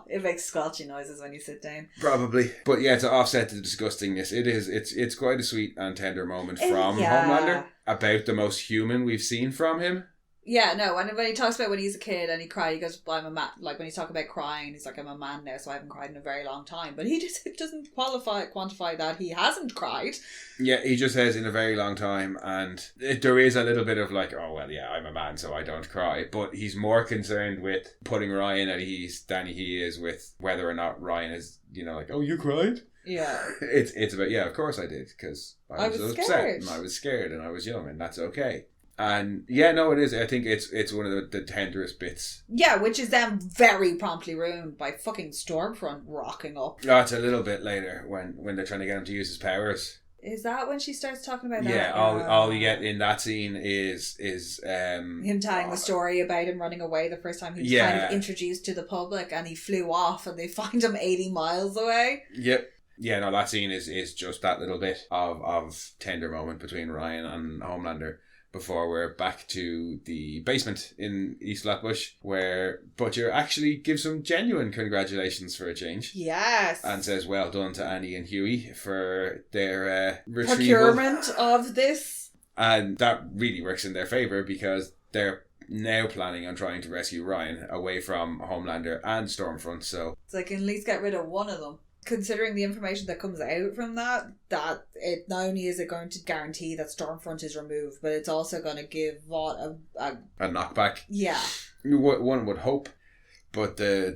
It makes squelchy noises when you sit down. Probably. But yeah, to offset the disgustingness, it's quite a sweet and tender moment from Homelander about the most human we've seen from him. Yeah, no, when he talks about when he's a kid and he cried, he goes, well, I'm a man. Like, when he's talking about crying, he's like, I'm a man now, so I haven't cried in a very long time. But he just doesn't quantify that he hasn't cried. Yeah, he just says in a very long time, and there is a little bit of like, oh, well, yeah, I'm a man, so I don't cry. But he's more concerned with putting Ryan at ease than he is with whether or not Ryan is, like, oh, you cried? Yeah. It's about, yeah, of course I did, because I was upset, scared. and I was scared, and I was young, and that's okay. And yeah, no, it is. I think it's one of the tenderest bits. Yeah, which is then very promptly ruined by fucking Stormfront rocking up. Oh, it's a little bit later when they're trying to get him to use his powers. Is that when she starts talking about that? Yeah, all you get in that scene is him telling the story about him running away the first time he was kind of introduced to the public, and he flew off and they find him 80 miles away. Yep. Yeah, no, that scene is just that little bit of tender moment between Ryan and Homelander. Before we're back to the basement in East Flatbush, where Butcher actually gives some genuine congratulations for a change. Yes. And says well done to Annie and Huey for their retrieval. Procurement of this. And that really works in their favour because they're now planning on trying to rescue Ryan away from Homelander and Stormfront, so knockback. Yeah. One would hope. But Billy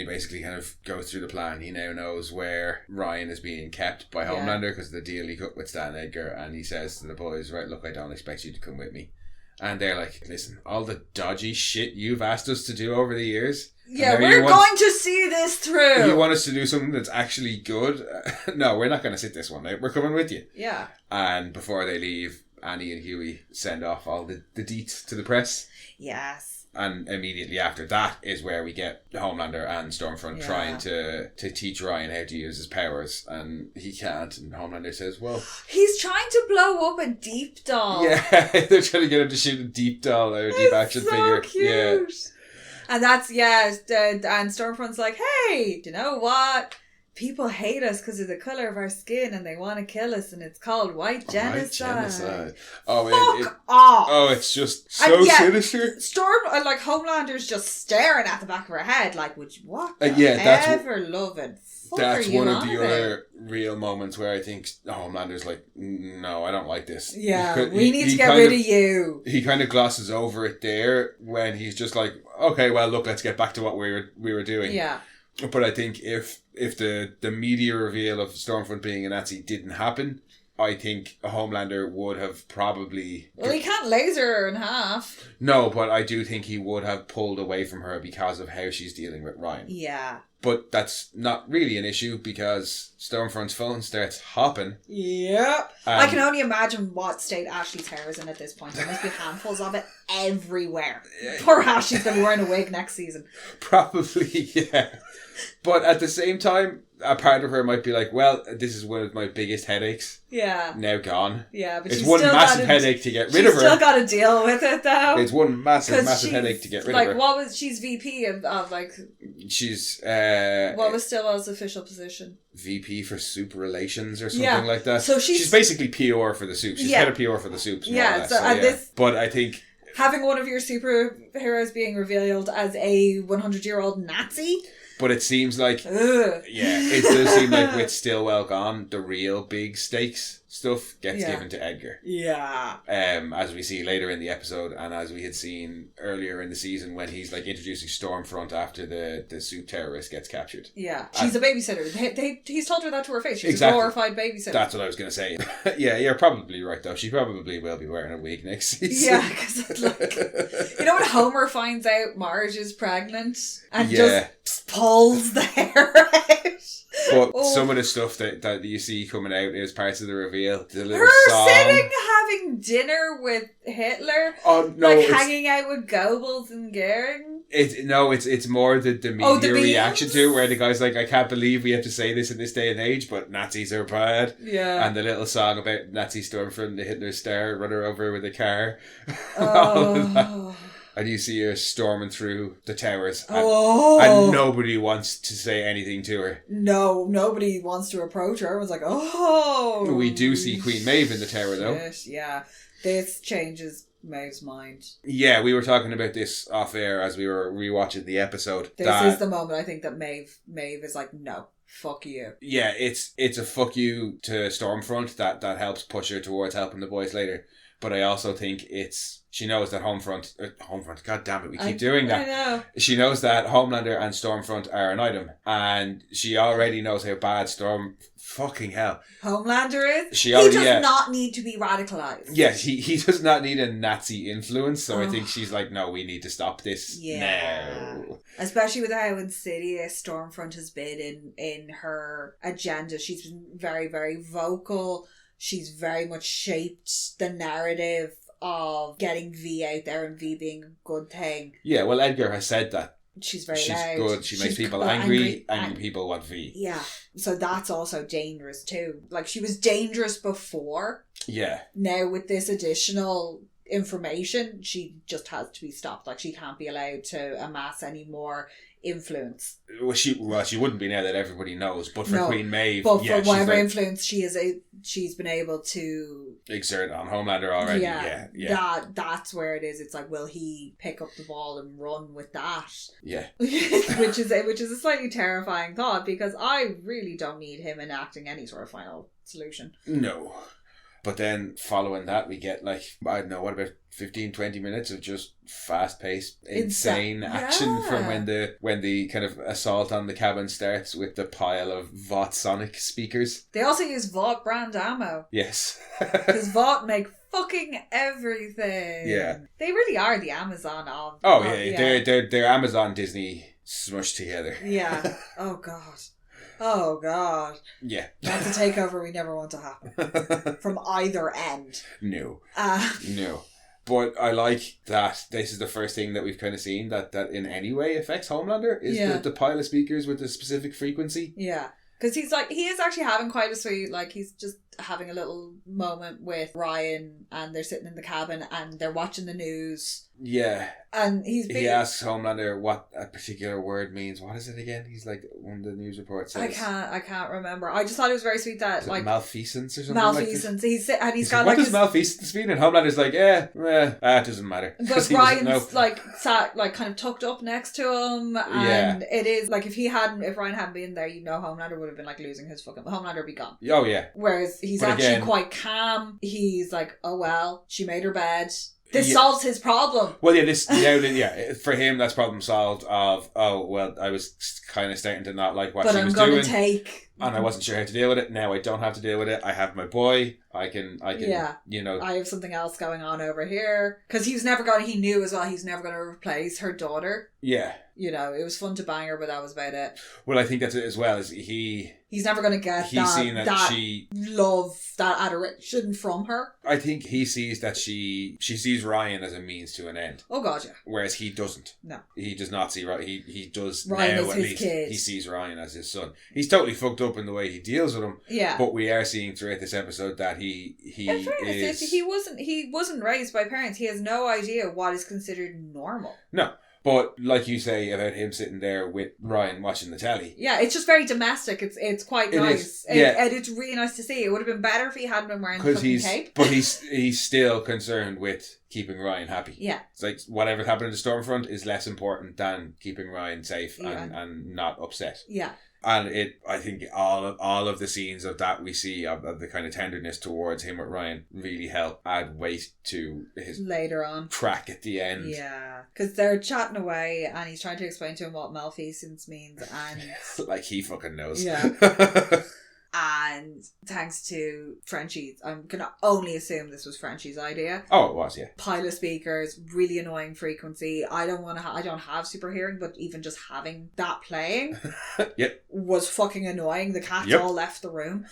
basically kind of goes through the plan. He now knows where Ryan is being kept by Homelander because of the deal he cut with Stan Edgar, and he says to the boys, right, look, I don't expect you to come with me. And they're like, listen, all the dodgy shit you've asked us to do over the years. Yeah, we're going to see this through. You want us to do something that's actually good? No, we're not going to sit this one out. We're coming with you. Yeah. And before they leave, Annie and Huey send off all the deets to the press. Yes. And immediately after that is where we get Homelander and Stormfront trying to teach Ryan how to use his powers, and he can't, and Homelander says, well, he's trying to blow up a deep doll. Yeah, they're trying to get him to shoot a deep doll or a deep action figure. Cute. Yeah. And that's, and Stormfront's like, hey, do you know what? People hate us because of the colour of our skin and they want to kill us, and it's called white genocide. Fuck off. Oh, it's just so sinister. Homelander's just staring at the back of her head like, would you what? Ever loving. That's one of the other real moments where I think Homelander's like, no, I don't like this. Yeah, we need to get rid of you. He kind of glosses over it there when he's just like, okay, well, look, let's get back to what we were doing. Yeah. But I think if the media reveal of Stormfront being a Nazi didn't happen, I think Homelander would have probably... Well, he can't laser her in half. No, but I do think he would have pulled away from her because of how she's dealing with Ryan. Yeah. But that's not really an issue because Stormfront's phone starts hopping. Yep. I can only imagine what state Ashley's hair is in at this point. There must be handfuls of it everywhere. Poor Ashley's going to be wearing a wig next season. Probably, yeah. But at the same time, a part of her might be like, well, this is one of my biggest headaches. Yeah. Now gone. Yeah, but it's one massive headache to get rid of her. She's still got to deal with it, though. It's one massive headache to get rid of her. Like, she's VP of like... She's... what was Stillwell's official position? VP for Soup Relations or something like that. So she's basically PR for the Soup. She's head of PR for the Soups. Yeah, But I think... Having one of your superheroes being revealed as a 100-year-old Nazi. But it seems like, Ugh. it does seem like with Stillwell gone, the real big stakes stuff gets given to Edgar. Yeah. As we see later in the episode, and as we had seen earlier in the season when he's like introducing Stormfront after the Supe terrorist gets captured. Yeah, she's a babysitter. He's told her that to her face. She's exactly. a glorified babysitter. That's what I was going to say. Yeah, you're probably right though. She probably will be wearing a wig next season. Yeah, because like, you know when Homer finds out Marge is pregnant and just pulls the hair out. But some of the stuff that you see coming out is parts of the reveal. The little her song. sitting having dinner with Hitler. Oh no! Like hanging out with Goebbels and Goering. It's more the media reaction to it, where the guy's like, I can't believe we have to say this in this day and age, but Nazis are bad. Yeah. And the little song about Nazi Stormfront, the Hitler star, run her over with a car. Oh. All of that. And you see her storming through the towers. And, and nobody wants to say anything to her. No, nobody wants to approach her. Everyone's like, oh. We do see Queen Maeve in the tower, though. Yeah. This changes Maeve's mind. Yeah, we were talking about this off air as we were rewatching the episode. This is the moment I think that Maeve is like, no, fuck you. Yeah, it's a fuck you to Stormfront that helps push her towards helping the boys later. But I also think she knows that Homefront, god damn it, we keep doing that. I know. She knows that Homelander and Stormfront are an item. And she already knows how bad fucking hell. Homelander is? He does not need to be radicalized. Yeah, he does not need a Nazi influence. So I think she's like, no, we need to stop this now. Especially with how insidious Stormfront has been in her agenda. She's been very, very vocal. She's very much shaped the narrative of getting V out there and V being a good thing. Yeah, well, Edgar has said that. She's very She's loud. Good. She makes people angry. Angry people want V. Yeah. So that's also dangerous too. Like, she was dangerous before. Yeah. Now with this additional information, she just has to be stopped. Like, she can't be allowed to amass any more influence. Well, she wouldn't be now that everybody knows. But for Queen Maeve, but for whatever influence she's been able to exert on Homelander already. Yeah. That's where it is. It's like, will he pick up the ball and run with that? Yeah. which is a slightly terrifying thought, because I really don't need him enacting any sort of final solution. No. But then following that, we get like, I don't know, what about 15-20 minutes of just fast-paced, insane action from when the kind of assault on the cabin starts with the pile of Vought Sonic speakers. They also use Vought brand ammo. Yes. Because Vought make fucking everything. Yeah. They really are the Amazon of... Oh, yeah. They're Amazon Disney smushed together. Yeah. Oh, God. Oh, God. Yeah. That's a takeover we never want to happen. From either end. No. No. But I like that this is the first thing that we've kind of seen that in any way affects Homelander is the pile of speakers with the specific frequency. Yeah. Because he is actually having quite a sweet, like, he's just having a little moment with Ryan, and they're sitting in the cabin and they're watching the news. Yeah. And he asks Homelander what a particular word means. What is it again? He's like, one of the news reports says. I can't remember. I just thought it was very sweet that, like, malfeasance or something. Malfeasance. Like he's got what like, does malfeasance mean? And Homelander's like, it doesn't matter. But Ryan's like sat like kind of tucked up next to him, and it is like if Ryan hadn't been there, Homelander would have been like losing his fucking. Homelander would be gone. Oh yeah. Whereas he's actually quite calm. He's like, oh well, she made her bed. This solves his problem. Well, for him, that's problem solved. I was kind of starting to not like what she was doing. But I'm going to take... And I wasn't sure how to deal with it. Now I don't have to deal with it. I have my boy. I can, I have something else going on over here. Because he knew as well, he's never going to replace her daughter. Yeah. It was fun to bang her, but that was about it. Well, I think that's it as well. Is he's never going to get that love, that adoration from her. I think he sees that she sees Ryan as a means to an end. Oh God, yeah. Whereas he doesn't. No. He does not see Ryan. He does Ryan now is at his least. kid. He sees Ryan as his son. He's totally fucked up in the way he deals with him. Yeah. But we are seeing throughout this episode that he wasn't raised by parents. He has no idea what is considered normal. No. But like you say about him sitting there with Ryan watching the telly. Yeah, it's just very domestic. It's quite nice. And it's really nice to see. It would have been better if he hadn't been wearing the fucking cape. But he's still concerned with keeping Ryan happy. Yeah. It's like whatever's happening to Stormfront is less important than keeping Ryan safe and not upset. Yeah. And I think all of the scenes of that we see of the kind of tenderness towards him with Ryan really help add weight to his later on crack at the end. Yeah, because they're chatting away and he's trying to explain to him what malfeasance means, and like he fucking knows. Yeah. And thanks to Frenchie's, I'm gonna only assume this was Frenchie's idea. Oh, it was, yeah. Pile of speakers, really annoying frequency. I don't have super hearing, but even just having that playing yep. was fucking annoying. The cats all left the room.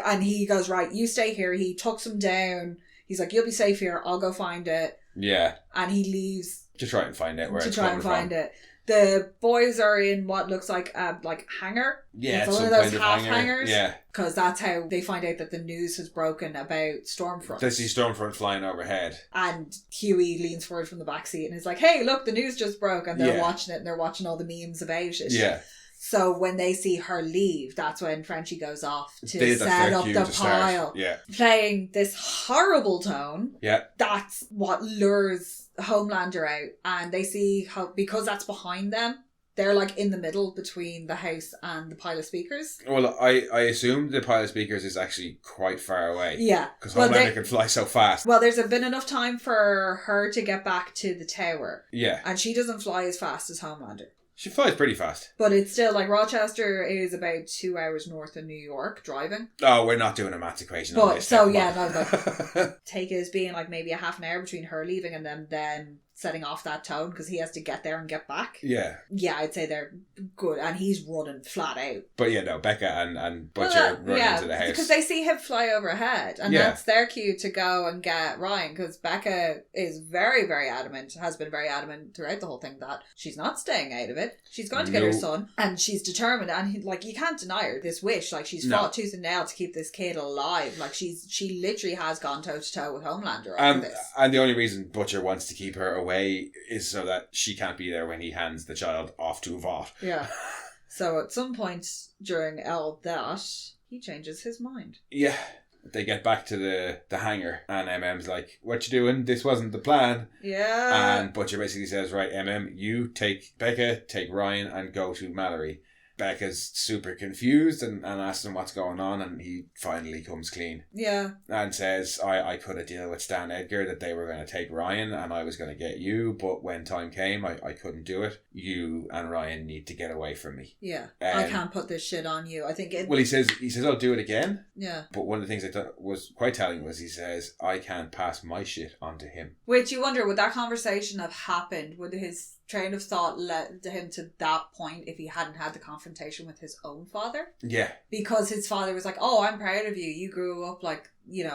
And he goes, right, you stay here. He tucks him down. He's like, you'll be safe here. I'll go find it. Yeah. And he leaves. To try and find out where to it's try coming and find from. it. The boys are in what looks like a hangar. Yeah, it's one of those half hangars. Yeah. Because that's how they find out that the news has broken about Stormfront. They see Stormfront flying overhead. And Huey leans forward from the backseat and is like, hey, look, the news just broke. And they're watching it and they're watching all the memes about it. Yeah. So when they see her leave, that's when Frenchie goes off to set up the pile. Yeah. Playing this horrible tone. Yeah. That's what lures Homelander out. And they see how, because that's behind them, they're like in the middle between the house and the pile of speakers. Well, I assume the pile of speakers is actually quite far away. Yeah. Because Homelander can fly so fast. Well, there's been enough time for her to get back to the tower. Yeah. And she doesn't fly as fast as Homelander. She flies pretty fast. But it's still like Rochester is about 2 hours north of New York driving. Oh, we're not doing a maths equation on this. So yeah, no, take it as being like maybe a half an hour between her leaving and then setting off that tone because he has to get there and get back. Yeah. Yeah, I'd say they're good. And he's running flat out. But yeah, no, Becca and Butcher run into the house. Because they see him fly overhead. And that's their cue to go and get Ryan. Because Becca is very, very adamant, has been very adamant throughout the whole thing that she's not staying out of it. She's going to get her son. And she's determined. And you can't deny her this wish. Like, she's fought tooth and nail to keep this kid alive. Like, she literally has gone toe to toe with Homelander over this. And the only reason Butcher wants to keep her away is so that she can't be there when he hands the child off to Vought. Yeah. So at some point during all that, he changes his mind. Yeah. They get back to the hangar and MM's like, what you doing? This wasn't the plan. Yeah. And Butcher basically says, right, you take Becca, take Ryan and go to Mallory. Becca's super confused and asks him what's going on, and he finally comes clean. Yeah. And says, I cut a deal with Stan Edgar that they were going to take Ryan and I was going to get you, but when time came, I couldn't do it. You and Ryan need to get away from me. Yeah. I can't put this shit on you. I think it... Well, he says, I'll do it again. Yeah. But one of the things I thought was quite telling was he says, I can't pass my shit on to him. Which you wonder, would that conversation have happened? Would his train of thought led him to that point if he hadn't had the confrontation with his own father? Yeah. Because his father was like, oh, I'm proud of you. You grew up like,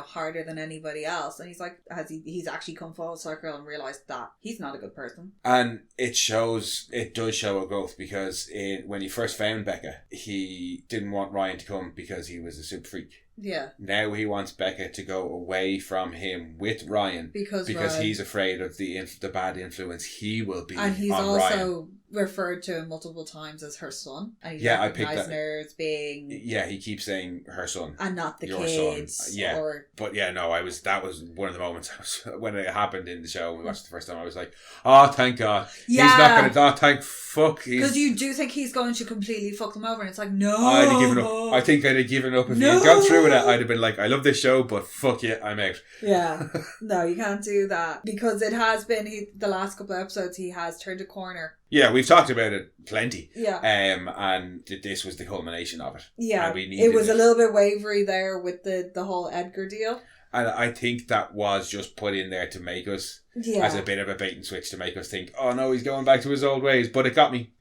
harder than anybody else. And he's like, he's actually come full circle and realised that he's not a good person. And it does show a growth because when he first found Becca, he didn't want Ryan to come because he was a super freak. Yeah. Now he wants Becca to go away from him with Ryan because he's afraid of the bad influence he will be on Ryan. And he's also referred to multiple times as her son. And he's I picked that as being... Yeah, he keeps saying her son. And not the your kids. Son. Yeah. But yeah, no, that was one of the moments when it happened in the show. We watched it the first time. I was like, oh, thank God. Yeah. He's not going to... Oh, thank fuck. Because you do think he's going to completely fuck them over. And it's like, no. I'd have given up. I think I'd have given up if he had gone through with it. I'd have been like, I love this show, but fuck you, I'm out. Yeah. No, you can't do that. Because it has been, the last couple of episodes, he has turned a corner. Yeah, we've talked about it plenty. Yeah. And this was the culmination of it. Yeah. It was a little bit wavery there with the whole Edgar deal. And I think that was just put in there to make us, as a bit of a bait and switch, to make us think, oh no, he's going back to his old ways. But it got me.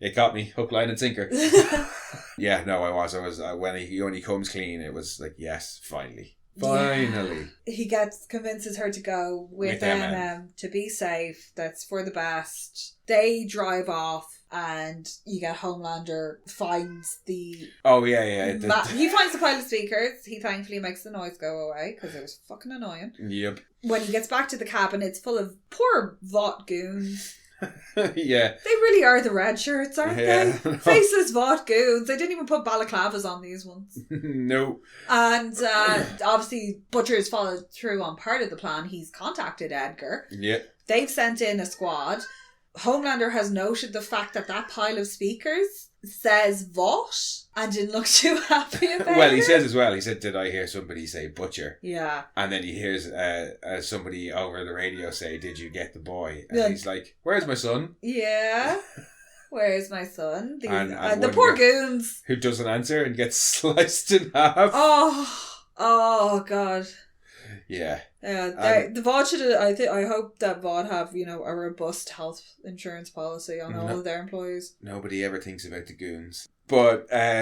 Hook, line and sinker. Yeah, no, I was when he comes clean, it was like, yes, finally. Finally. Yeah. He convinces her to go with to be safe. That's for the best. They drive off and you get Homelander finds the... Oh, yeah. He finds the pile of speakers. He thankfully makes the noise go away because it was fucking annoying. Yep. When he gets back to the cabin, it's full of poor Vought goons. Yeah. They really are the red shirts, aren't Yeah, they? no. Faceless Vought goons. They didn't even put balaclavas on these ones. No. And obviously Butcher's followed through on part of the plan. He's contacted Edgar. Yeah. They've sent in a squad. Homelander has noted the fact that pile of speakers says Vought and didn't look too happy about it. Well, he says as well, he said, did I hear somebody say butcher? Yeah. And then he hears somebody over the radio say, did you get the boy? And Yeah. he's like, where's my son? Yeah. Where's my son? And The one poor guy goons. who doesn't answer and gets sliced in half. Oh, God. Yeah. The Vought should. I hope that Vought have a robust health insurance policy on all of their employees. Nobody ever thinks about the goons. But they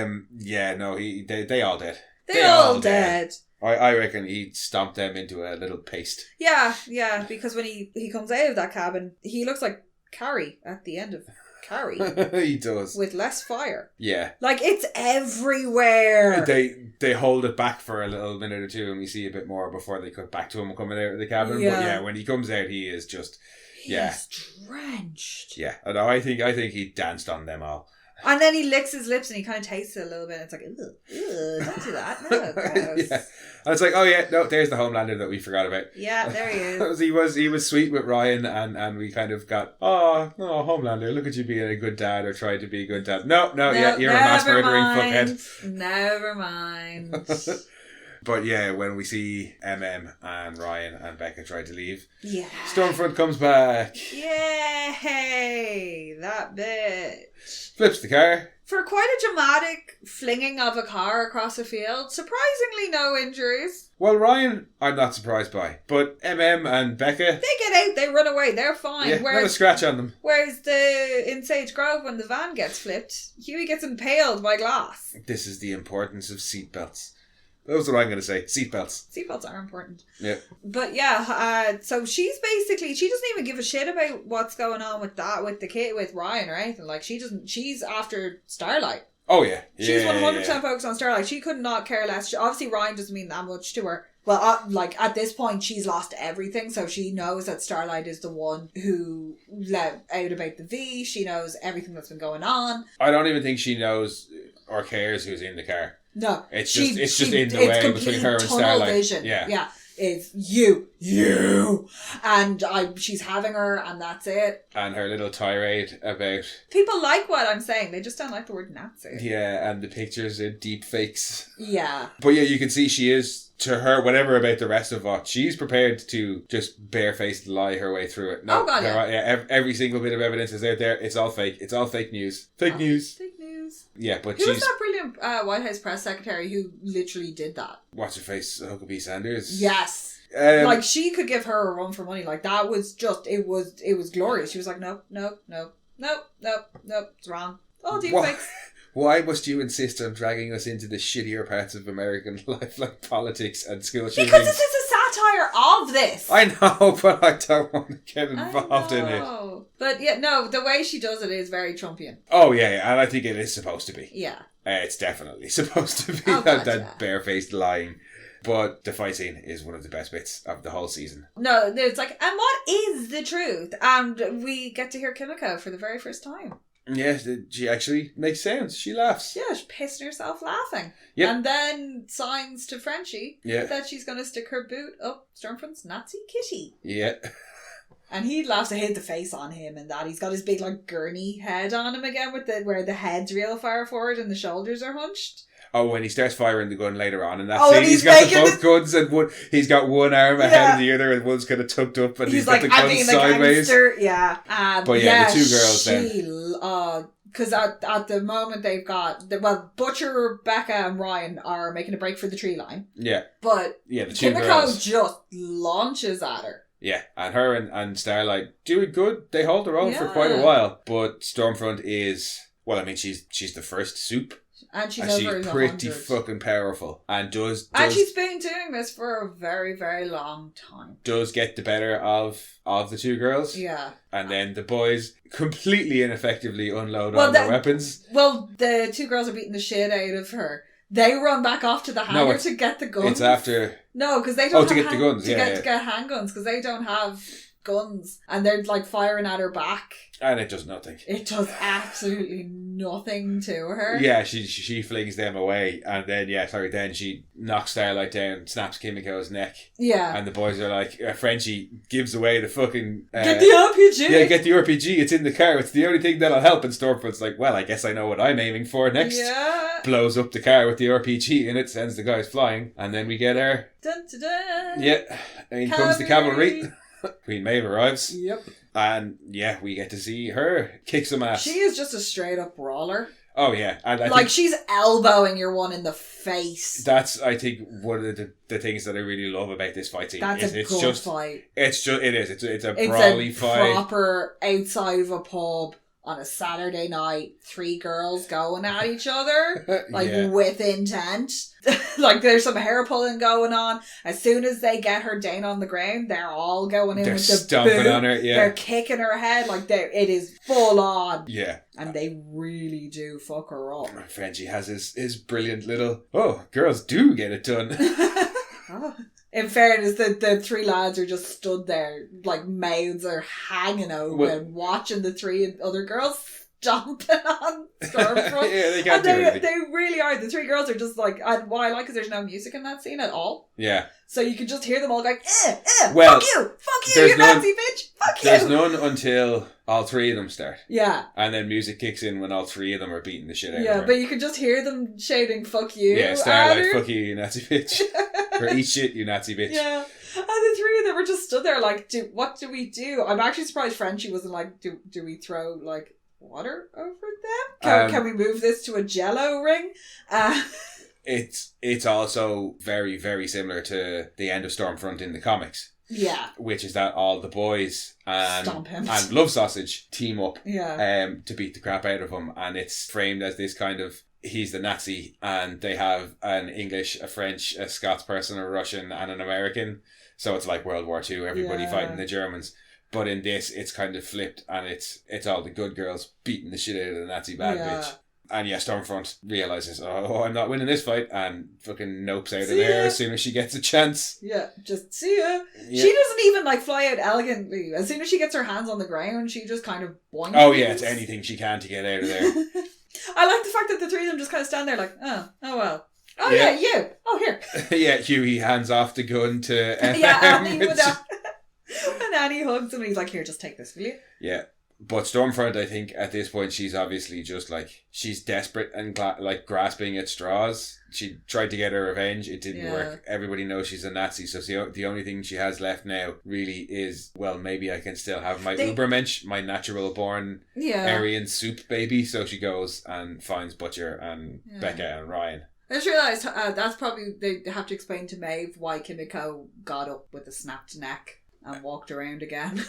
all did. They all dead. I reckon he stomped them into a little paste. Yeah. Because when he comes out of that cabin, he looks like Carrie at the end of Carrie. He does. With less fire. Yeah. Like, it's everywhere. They hold it back for a little minute or two and we see a bit more before they cut back to him coming out of the cabin. Yeah. But yeah, when he comes out, he is just... He's drenched. Yeah. And I think he danced on them all. And then he licks his lips and he kind of tastes it a little bit. It's like, ew, don't do that. No, gross. Yeah. And it's like, oh yeah, no, there's the Homelander that we forgot about. Yeah, there he is. he was sweet with Ryan and we kind of got, oh, no, Homelander, look at you being a good dad or trying to be a good dad. No, yeah, you're a mass murdering fuckhead. Never mind. But yeah, when we see MM and Ryan and Becca try to leave, yeah, Stormfront comes back. Yay! That bitch. Flips the car. For quite a dramatic flinging of a car across a field, surprisingly no injuries. Well, Ryan, I'm not surprised by. But MM and Becca... They get out, they run away, they're fine. Yeah, not a scratch on them. Whereas in Sage Grove, when the van gets flipped, Huey gets impaled by glass. This is the importance of seatbelts. That's what I'm going to say. Seatbelts. Seatbelts are important. Yeah. But yeah, so she's basically, she doesn't even give a shit about what's going on with the kid, with Ryan or anything. Like, she's after Starlight. Oh, yeah. She's 100% focused on Starlight. She could not care less. Obviously, Ryan doesn't mean that much to her. Well, at this point, she's lost everything, so she knows that Starlight is the one who let out about the V. She knows everything that's been going on. I don't even think she knows or cares who's in the car. No, it's just in the way between her and Starlight. Vision. Yeah. It's you, and she's having her, and that's it. And her little tirade about people like what I'm saying, they just don't like the word Nazi. Yeah, and the pictures are deep fakes. Yeah, but yeah, you can see she is, to her, whatever about the rest of Vought, she's prepared to just barefaced lie her way through it. No, every single bit of evidence is out there. It's all fake. It's all fake news. Fake news. Yeah, but who was that brilliant White House press secretary who literally did that? What's her face? Huckabee Sanders. Yes. Like, she could give her a run for money. Like, that was just, it was glorious. She was like, no, it's wrong. All deep fakes. Why must you insist on dragging us into the shittier parts of American life, like politics and school shootings? Because this is a satire of this. I know, but I don't want to get involved in it. But yeah, no, the way she does it is very Trumpian. Oh yeah, and I think it is supposed to be. Yeah. It's definitely supposed to be that barefaced lying. But the fight scene is one of the best bits of the whole season. No, it's like, and what is the truth? And we get to hear Kimiko for the very first time. Yes, she actually makes sounds. She laughs. Yeah, she's pissing herself laughing. Yep. And then signs to Frenchie that she's going to stick her boot up Stormfront's Nazi kitty. Yeah. And he laughs to hit the face on him and that. He's got his big, like, gurney head on him again with where the head's real far forward and the shoulders are hunched. Oh, when he starts firing the gun later on, and that scene, he's got both guns, and he's got one arm ahead of the other, and one's kind of tucked up, and he's got the gun sideways. Yeah. But the two girls then. Because at the moment they've got, Butcher, Becca, and Ryan are making a break for the tree line. Yeah. But the two Kimiko girls just launches at her. Yeah, and her and Starlight do it good. They hold their own for quite a while. But Stormfront is, well, I mean, she's the first Supe. And she's over pretty fucking powerful. And and she's been doing this for a very, very long time. Does get the better of the two girls. Yeah. And then the boys completely ineffectively unload on their weapons. Well, the two girls are beating the shit out of her. They run back off to the hangar to get the guns. It's after... No, because they don't to get the guns, to get handguns, because they don't have guns and they're like firing at her back. And it does nothing. It does absolutely nothing to her. Yeah, she flings them away, and then then she knocks Starlight down, snaps Kimiko's neck. Yeah. And the boys are like, Frenchie gives away the fucking... get the RPG! Yeah, get the RPG, it's in the car, it's the only thing that'll help. And Stormfront's like, well, I guess I know what I'm aiming for next. Yeah. Blows up the car with the RPG in it, sends the guys flying, and then we get our... Dun, dun, dun. Yeah, in comes the cavalry. Queen Maeve arrives. Yep. And we get to see her kick some ass. She is just a straight up brawler. Oh yeah, and I like think she's elbowing your one in the face. that's, I think, one of the things that I really love about this fight scene. That's a good fight. It's a brawly fight. Proper outside of a pub on a Saturday night, 3 girls going at each other, with intent. Like there's some hair pulling going on. As soon as they get her down on the ground, they're all going in with the stomping boot. on her. Yeah, they're kicking her head like it is full on. Yeah, and they really do fuck her up. Frenchie has his brilliant little girls do get it done. In fairness, the 3 lads are just stood there, like mouths are hanging open, watching the 3 other girls stomping on Stormfront. Yeah, they can't do anything. They really are. The 3 girls are just like, and what I like is there's no music in that scene at all. Yeah. So you can just hear them all going, well, fuck you, Nazi bitch, fuck you. There's none until all 3 of them start. Yeah. And then music kicks in when all 3 of them are beating the shit out of her. Yeah, but you can just hear them shouting, fuck you. Yeah, Starlight, fuck you, you Nazi bitch. Or eat shit, you Nazi bitch. Yeah. And the 3 of them were just stood there like, what do we do? I'm actually surprised Frenchie wasn't like, do we throw like water over them? Can we move this to a Jello ring? It's also very, very similar to the end of Stormfront in the comics. Yeah. Which is that all the boys and Love Sausage team up to beat the crap out of him. And it's framed as this kind of, he's the Nazi and they have an English, a French, a Scots person, a Russian and an American. So it's like World War II, everybody fighting the Germans. But in this, it's kind of flipped and it's all the good girls beating the shit out of the Nazi bad bitch. And Stormfront realises, I'm not winning this fight, and fucking nopes out of there as soon as she gets a chance. Yeah, just see ya. Yeah. She doesn't even like fly out elegantly. As soon as she gets her hands on the ground, she just kind of boings. Oh yeah, it's anything she can to get out of there. I like the fact that the 3 of them just kind of stand there like, oh well. Oh yeah, you. Oh here. Yeah, Hughie hands off the gun to Annie with that. And Annie hugs him and he's like, here, just take this, will you? Yeah. But Stormfront, I think, at this point, she's obviously just like, she's desperate and grasping at straws. She tried to get her revenge. It didn't work. Everybody knows she's a Nazi. So the only thing she has left now really is, well, maybe I can still have my Ubermensch, my natural born Aryan soup baby. So she goes and finds Butcher and Becca and Ryan. I just realised that's probably, they have to explain to Maeve why Kimiko got up with a snapped neck and walked around again.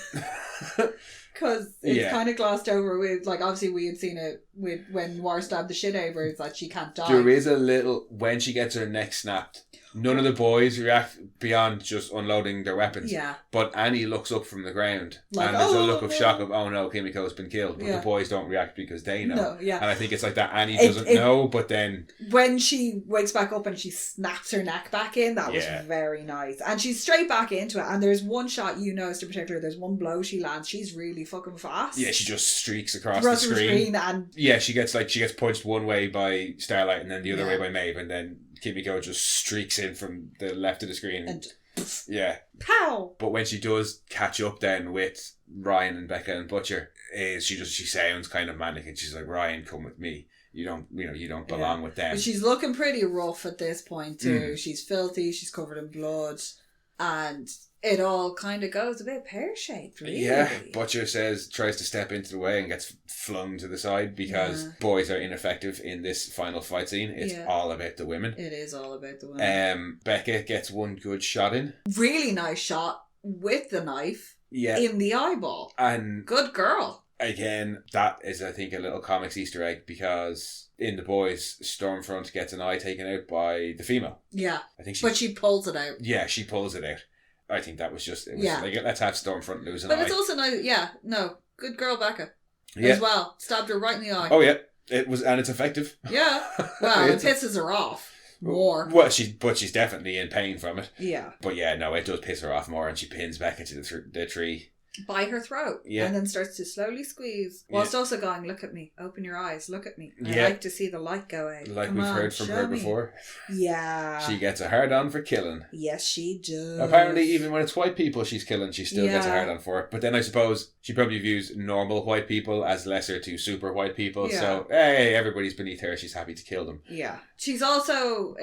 Because it's kind of glossed over with, like, obviously we had seen it with when Noir stabbed the shit out of her, it's that she can't die. There is a little, when she gets her neck snapped, none of the boys react beyond just unloading their weapons. Yeah. But Annie looks up from the ground and there's a look of shock of, oh no, Kimiko's been killed. But the boys don't react because they know. No, and I think it's like that Annie doesn't know, but then... When she wakes back up and she snaps her neck back in, that was very nice. And she's straight back into it. And there's one shot you noticed in particular, there's one blow she lands. She's really fucking fast. Yeah, she just streaks across the screen. And she gets punched one way by Starlight and then the other way by Maeve, and then Kimiko just streaks in from the left of the screen. And pow! But when she does catch up then with Ryan and Becca and Butcher, she sounds kind of manic and she's like, Ryan, come with me. You don't belong with them. But she's looking pretty rough at this point too. She's filthy, she's covered in blood, and it all kind of goes a bit pear-shaped, really. Yeah, Butcher tries to step into the way and gets flung to the side because boys are ineffective in this final fight scene. It's all about the women. It is all about the women. Becca gets one good shot in. Really nice shot with the knife in the eyeball. And good girl. Again, that is, I think, a little comics Easter egg because in the boys, Stormfront gets an eye taken out by the female. Yeah. I think but she pulls it out. Yeah, she pulls it out. I think that was like, let's have Stormfront lose an eye. But it's also nice, good girl Becca as well. Stabbed her right in the eye. Oh yeah, it was, and it's effective. Yeah, well, it pisses her off more. Well, she's definitely in pain from it. Yeah. But yeah, no, it does piss her off more, and she pins Becca to the tree. by her throat. Yeah. And then starts to slowly squeeze. Whilst also going, look at me. Open your eyes. Look at me. I like to see the light go out. Like we've heard from her before. Yeah. She gets a hard on for killing. Yes, she does. Apparently, even when it's white people she's killing, she still gets a hard on for it. But then I suppose she probably views normal white people as lesser to super white people. Yeah. So, hey, everybody's beneath her. She's happy to kill them. Yeah. She's also,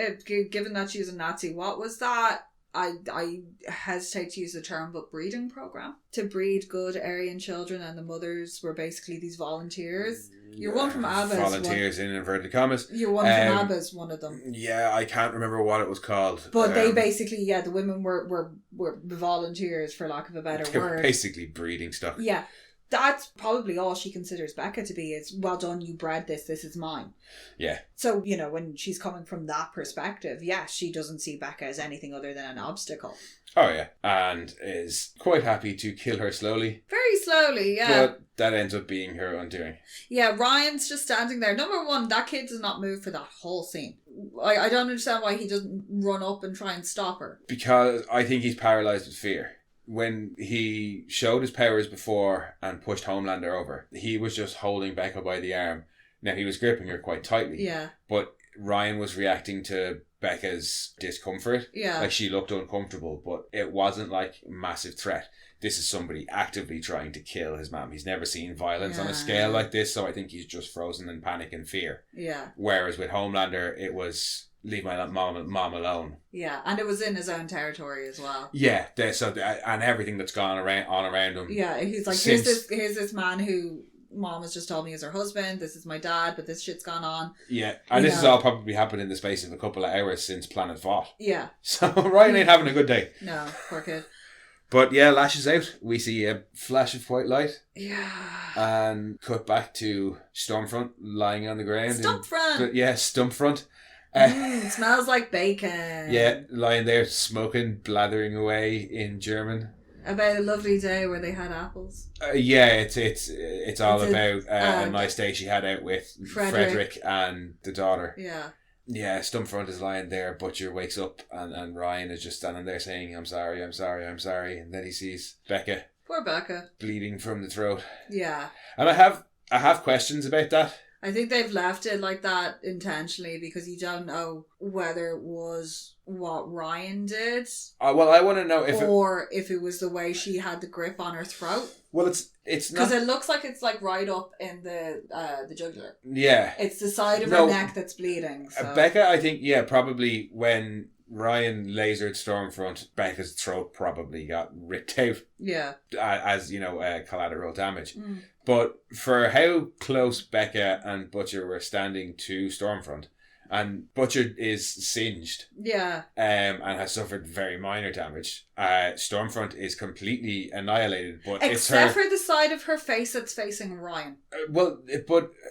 given that she's a Nazi, what was that? I hesitate to use the term, but breeding program to breed good Aryan children, and the mothers were basically these volunteers. Your one from ABBA. Volunteers in inverted commas. Your one from ABBA is one of them. Yeah, I can't remember what it was called. But they basically, the women were volunteers, for lack of a better word. Basically breeding stuff. Yeah. That's probably all she considers Becca to be is, well done, you bred this is mine. Yeah. So, when she's coming from that perspective, she doesn't see Becca as anything other than an obstacle. Oh, yeah. And is quite happy to kill her slowly. Very slowly, yeah. But that ends up being her undoing. Yeah, Ryan's just standing there. Number one, that kid does not move for that whole scene. I don't understand why he doesn't run up and try and stop her. Because I think he's paralysed with fear. When he showed his powers before and pushed Homelander over, he was just holding Becca by the arm. Now, he was gripping her quite tightly. Yeah. But Ryan was reacting to Becca's discomfort. Yeah. Like, she looked uncomfortable, but it wasn't like a massive threat. This is somebody actively trying to kill his mom. He's never seen violence on a scale like this, so I think he's just frozen in panic and fear. Yeah. Whereas with Homelander, it was... leave my mom alone. Yeah, and it was in his own territory as well. Yeah, and everything that's gone around him. Yeah, he's like, here's this man who mom has just told me is her husband. This is my dad, but this shit's gone on. Yeah, and this has all probably happened in the space of a couple of hours since Planet Vought. Yeah. So Ryan ain't having a good day. No, poor kid. But yeah, lashes out. We see a flash of white light. Yeah. And cut back to Stormfront lying on the ground. Stumpfront. Stumpfront. Smells like bacon. Yeah, lying there smoking, blathering away in German. About a lovely day where they had apples. It's all about a nice day she had out with Frederick and the daughter. Yeah. Yeah, Stumpfront is lying there. Butcher wakes up and Ryan is just standing there saying, I'm sorry. And then he sees Becca. Poor Becca. Bleeding from the throat. Yeah. And I have questions about that. I think they've left it like that intentionally because you don't know whether it was what Ryan did. Well, I want to know if it was the way she had the grip on her throat. Well, it's not, because it looks like it's like right up in the jugular. Yeah, it's the side of her neck that's bleeding. So. Becca, I think, probably when Ryan lasered Stormfront, Becca's throat probably got ripped out. Yeah, as collateral damage. Mm. But for how close Becca and Butcher were standing to Stormfront, and Butcher is singed, and has suffered very minor damage. Stormfront is completely annihilated, but except for the side of her face that's facing Ryan. But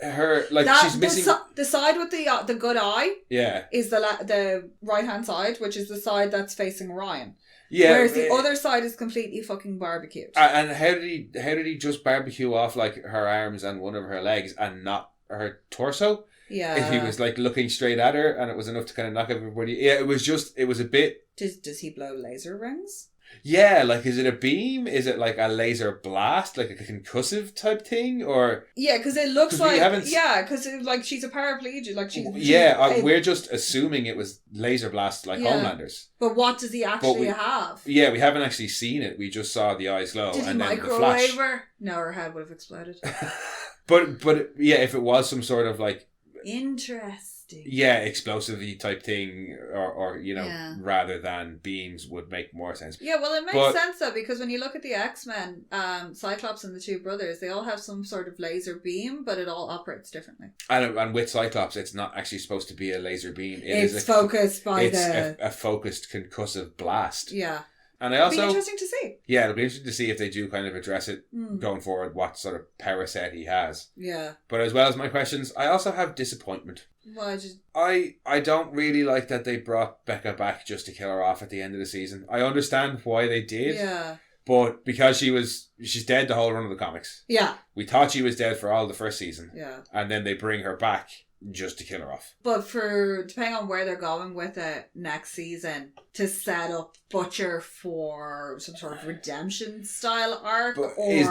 her she's missing the side with the good eye. Yeah, is the right hand side, which is the side that's facing Ryan. Yeah, whereas the other side is completely fucking barbecued. And how did he just barbecue off like her arms and one of her legs and not her torso? Yeah, if he was like looking straight at her and it was enough to kind of knock everybody. Yeah, it was a bit. Does he blow laser rings? Yeah, like, is it a beam? Is it like a laser blast, like a concussive type thing, or? Yeah, because it looks like because like she's a paraplegic, like she's. We're just assuming it was laser blast like Homelander's. But what does he actually have? Yeah, we haven't actually seen it. We just saw the eyes glow. Did he and microwave then the flash. her? No, her head would have exploded. but yeah, if it was some sort of like. Interesting. Yeah, explosive-y type thing, or rather than beams would make more sense. Yeah, well, it makes sense though, because when you look at the X-Men, Cyclops and the two brothers, they all have some sort of laser beam, but it all operates differently. And with Cyclops, it's not actually supposed to be a laser beam. It's focused by a focused concussive blast. Yeah. And I also... It'll be interesting to see. Yeah, it'll be interesting to see if they do kind of address it going forward, what sort of power set he has. Yeah. But as well as my questions, I also have disappointment. Why? I don't really like that they brought Becca back just to kill her off at the end of the season. I understand why they did. Yeah. But because she's dead the whole run of the comics. Yeah. We thought she was dead for all the first season. Yeah. And then they bring her back just to kill her off. But depending on where they're going with it next season, to set up Butcher for some sort of redemption style arc, But or is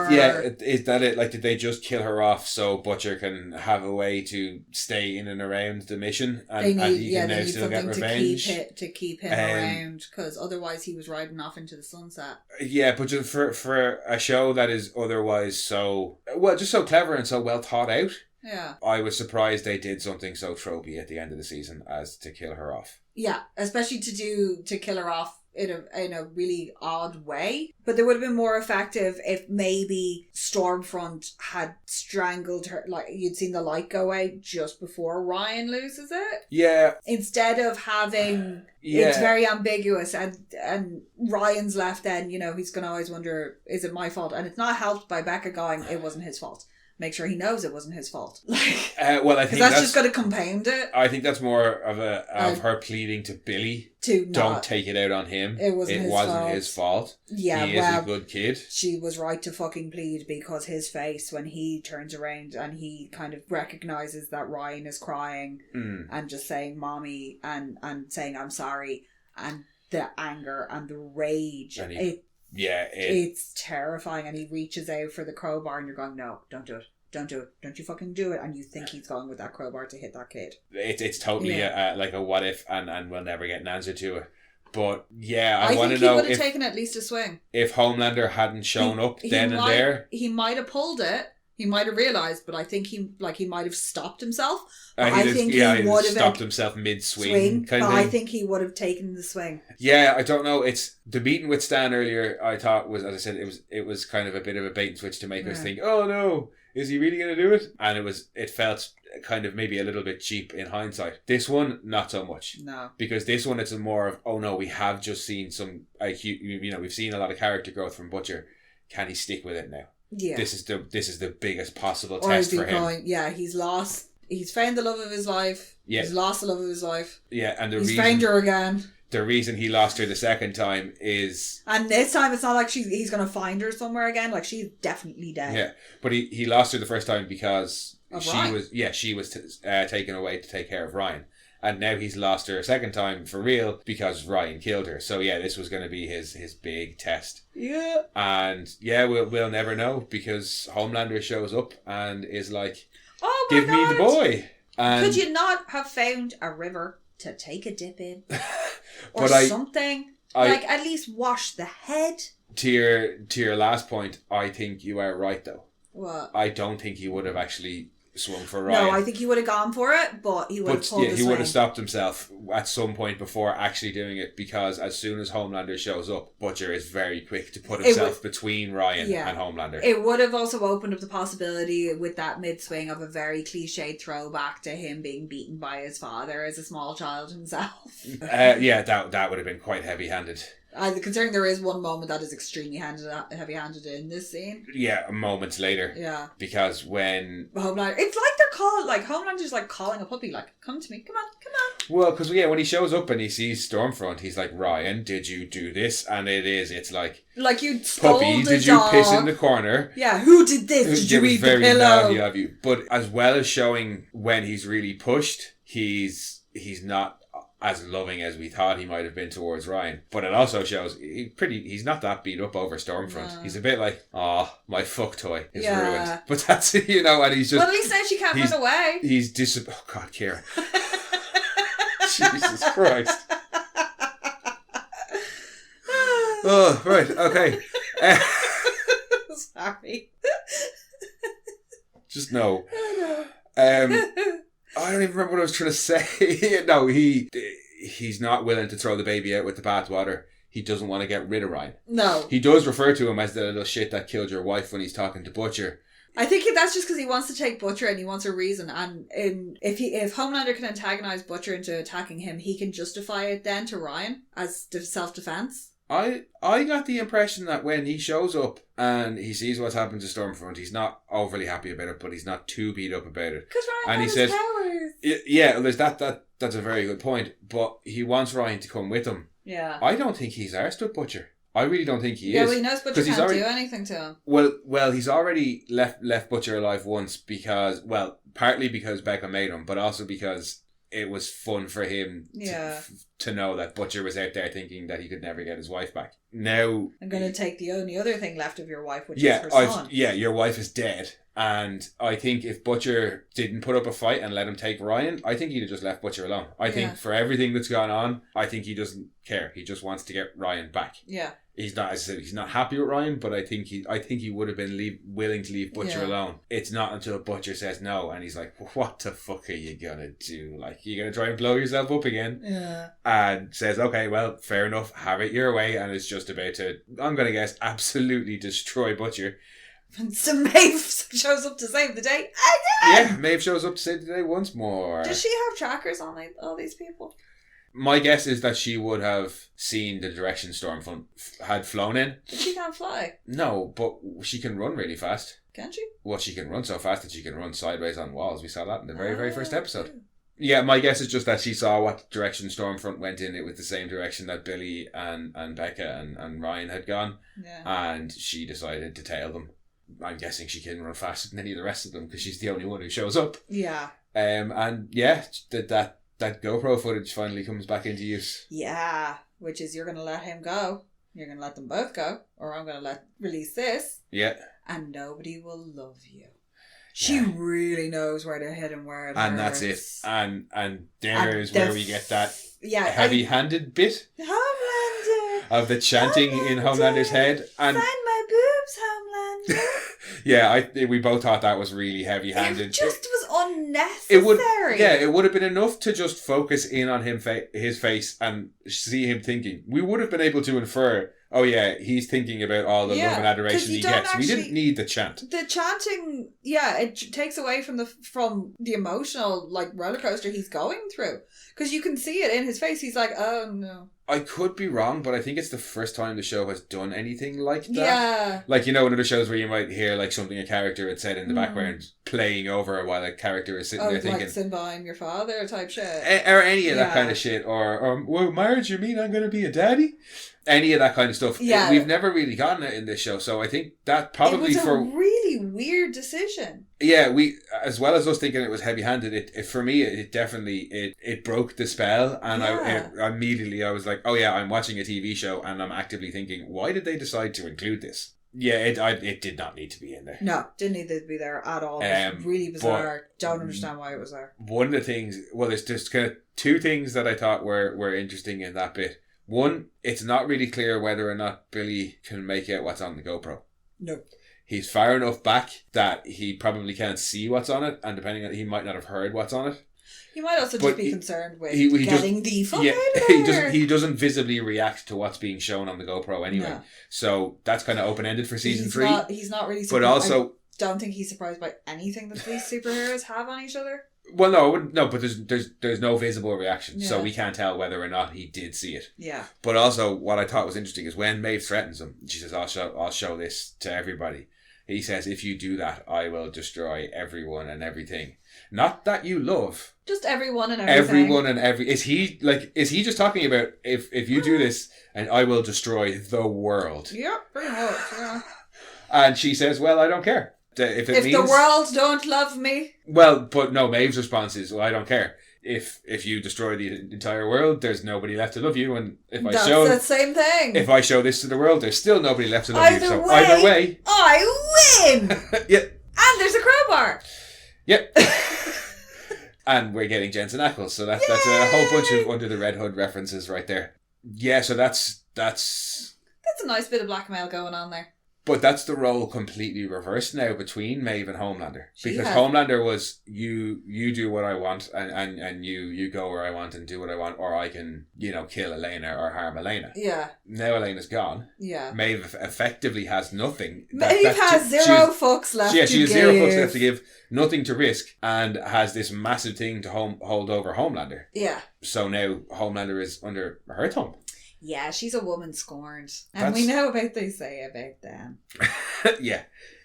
that it? Like, did they just kill her off so Butcher can have a way to stay in and around the mission, and he can now still get revenge? To keep him around, because otherwise he was riding off into the sunset. Yeah, but just for a show that is otherwise just so clever and so well thought out. Yeah. I was surprised they did something so tropey at the end of the season as to kill her off. Yeah, especially to kill her off in a really odd way. But they would have been more effective if maybe Stormfront had strangled her, like you'd seen the light go out just before Ryan loses it. Yeah. Instead of having it's very ambiguous, and Ryan's left then, he's gonna always wonder, is it my fault? And it's not helped by Becca going, it wasn't his fault. Make sure he knows it wasn't his fault. Well, I think that's just going to compound it. I think that's more of her pleading to Billy to don't take it out on him. It wasn't his fault. Yeah, he is a good kid. She was right to fucking plead, because his face when he turns around and he kind of recognizes that Ryan is crying and just saying "mommy" and saying "I'm sorry," and the anger and the rage. It's terrifying, and he reaches out for the crowbar and you're going, no, don't do it. Don't do it. Don't you fucking do it. And you think he's going with that crowbar to hit that kid. It's totally like a what if, and we'll never get an answer to it. But I want to know if... I think he would have taken at least a swing. If Homelander hadn't shown up then and there... He might have pulled it. He might have realised, but I think he might have stopped himself. I think he would have stopped himself mid-swing. I think he would have taken the swing. Yeah, I don't know. It's the meeting with Stan earlier. I thought was, as I said, it was kind of a bit of a bait and switch to make us think, oh no, is he really going to do it? And it felt kind of maybe a little bit cheap in hindsight. This one, not so much. No, because this one, it's a more of, oh no, we have just seen some, we've seen a lot of character growth from Butcher. Can he stick with it now? Yeah. This is the biggest possible test for him. He's lost. He's found the love of his life. Yeah. He's lost the love of his life. Yeah, and he's found her again. The reason he lost her the second time is... And this time it's not like he's going to find her somewhere again. Like, she's definitely dead. Yeah, but he lost her the first time because she was taken away to take care of Ryan. And now he's lost her a second time for real because Ryan killed her. So this was going to be his big test. Yeah. And we'll never know, because Homelander shows up and is like, oh my give God. me the boy. And could you not have found a river to take a dip in? Or something? At least wash the head? To your last point, I think you are right though. What? I don't think he would have actually swung for Ryan. No, I think he would have gone for it, but he would have pulled the swing. He would have stopped himself at some point before actually doing it, because as soon as Homelander shows up, Butcher is very quick to put himself between Ryan and Homelander. It would have also opened up the possibility with that mid-swing of a very cliched throwback to him being beaten by his father as a small child himself. That would have been quite heavy-handed. Considering there is one moment that is extremely heavy-handed in this scene. Yeah, moments later. Yeah. Because when... Homelander... It's like they're calling... Like, Homelander's like calling a puppy, like, come to me, come on. Well, because, when he shows up and he sees Stormfront, he's like, Ryan, did you do this? And it's like... Like, you stole puppy, the did dog. You piss in the corner? Yeah, who did this? Did you eat the pillow? Very naughty of you. But as well as showing when he's really pushed, he's not... as loving as we thought he might have been towards Ryan. But it also shows he's not that beat up over Stormfront. No. He's a bit like, my fuck toy is ruined. But that's, and he's just... Well, at least now she can't run away. He's oh God, Kieran. Jesus Christ. Oh, right, okay. Sorry. Just no. I don't even remember what I was trying to say. No, he's not willing to throw the baby out with the bathwater. He doesn't want to get rid of Ryan. No. He does refer to him as the little shit that killed your wife when he's talking to Butcher. I think that's just because he wants to take Butcher and he wants a reason. And if Homelander can antagonize Butcher into attacking him, he can justify it then to Ryan as self-defense. I got the impression that when he shows up and he sees what's happened to Stormfront, he's not overly happy about it, but he's not too beat up about it. Because Ryan has his powers. Yeah, there's that's a very good point. But he wants Ryan to come with him. Yeah. I don't think he's arsed with Butcher. I really don't think he Yeah, is. well, he knows Butcher 'Cause he's can't already- do anything to him. Well, he's already left Butcher alive once because, well, partly because Becca made him, but also because it was fun for him to know that Butcher was out there thinking that he could never get his wife back. Now, I'm going to take the only other thing left of your wife, which is yeah, her son. your wife is dead. And I think if Butcher didn't put up a fight and let him take Ryan, I think he'd have just left Butcher alone. I think for everything that's gone on, I think he doesn't care. He just wants to get Ryan back. Yeah. He's not, as I said, he's not happy with Ryan, but I think he would have been willing to leave Butcher alone. It's not until Butcher says no, and he's like, "What the fuck are you gonna do? Like, you gonna try and blow yourself up again?" Yeah. And says, "Okay, well, fair enough. Have it your way." And it's just about to, I'm gonna guess, absolutely destroy Butcher. And so Maeve shows up to save the day again. Yeah, Maeve shows up to save the day once more. Does she have trackers on all these people? My guess is that she would have seen the direction Stormfront had flown in. But she can't fly. No, but she can run really fast. Can she? Well, she can run so fast that she can run sideways on walls. We saw that in the very first episode. Yeah, my guess is just that she saw what direction Stormfront went in. It was the same direction that Billy and Becca and Ryan had gone. Yeah. And she decided to tail them. I'm guessing she can run faster than any of the rest of them because she's the only one who shows up. Yeah. And yeah, that GoPro footage finally comes back into use. Yeah, which is you're going to let him go. You're going to let them both go. Or I'm going to release this. Yeah. And nobody will love you. She really knows where to hit and where it and hurts. that's it. And there's where we get that heavy-handed bit Homelander of the chanting in Homelander's head. And sign my boobs, Homelander. yeah, we both thought that was really heavy-handed. It just was unnecessary. It would have been enough to just focus in on his face and see him thinking. We would have been able to infer, oh yeah, he's thinking about all the love and adoration he gets. We didn't need the chant. The chanting, it takes away from the emotional roller coaster he's going through. Because you can see it in his face. He's like, oh no. I could be wrong, but I think it's the first time the show has done anything like that. Yeah. Like, in other shows where you might hear something a character had said in the background playing over while a character is sitting there thinking... like Simba, I'm your father type shit. Or any of that kind of shit. Or well, Marge, you mean I'm going to be a daddy? Any of that kind of stuff. Yeah. We've never really gotten it in this show, so I think that probably it was a really weird decision. Yeah, we, as well as us thinking it was heavy-handed, it for me, it definitely, it broke the spell, and I immediately was like, oh yeah, I'm watching a TV show, and I'm actively thinking, why did they decide to include this? Yeah, it did not need to be in there. No, didn't need to be there at all. It was really bizarre. Don't understand why it was there. One of the things, well, there's just kind of two things that I thought were interesting in that bit. One, it's not really clear whether or not Billy can make out what's on the GoPro. No. He's far enough back that he probably can't see what's on it, and depending on he might not have heard what's on it. He might also just be concerned with getting the fuck out of there. He doesn't visibly react to what's being shown on the GoPro anyway. No. So that's kind of open-ended for season 3. He's not really surprised. But also... I don't think he's surprised by anything that these superheroes have on each other. Well, no, but there's no visible reaction, so we can't tell whether or not he did see it. Yeah. But also, what I thought was interesting is when Maeve threatens him, she says, "I'll show this to everybody." He says, "If you do that, I will destroy everyone and everything. Not that you love, just everyone and everything. Everyone and every." Is he just talking about if you do this, and I will destroy the world? Yeah, pretty much. Yeah. And she says, "Well, I don't care." If the world don't love me. Well, but no, Maeve's response is, well, I don't care. If you destroy the entire world, there's nobody left to love you. And that's the same thing. If I show this to the world, there's still nobody left to love you. So either way, I win. Yeah. And there's a crowbar. Yep. And we're getting Jensen Ackles. So that's a whole bunch of Under the Red Hood references right there. Yeah, so that's a nice bit of blackmail going on there. But that's the role completely reversed now between Maeve and Homelander. Because Homelander was, you do what I want and you go where I want and do what I want, or I can, kill Elena or harm Elena. Yeah. Now Elena's gone. Yeah. Maeve effectively has nothing. Maeve has zero fucks left to give. Yeah, she has 0 fucks left to give, nothing to risk, and has this massive thing to hold over Homelander. Yeah. So now Homelander is under her thumb. Yeah, she's a woman scorned. And we know about they say about them. Yeah.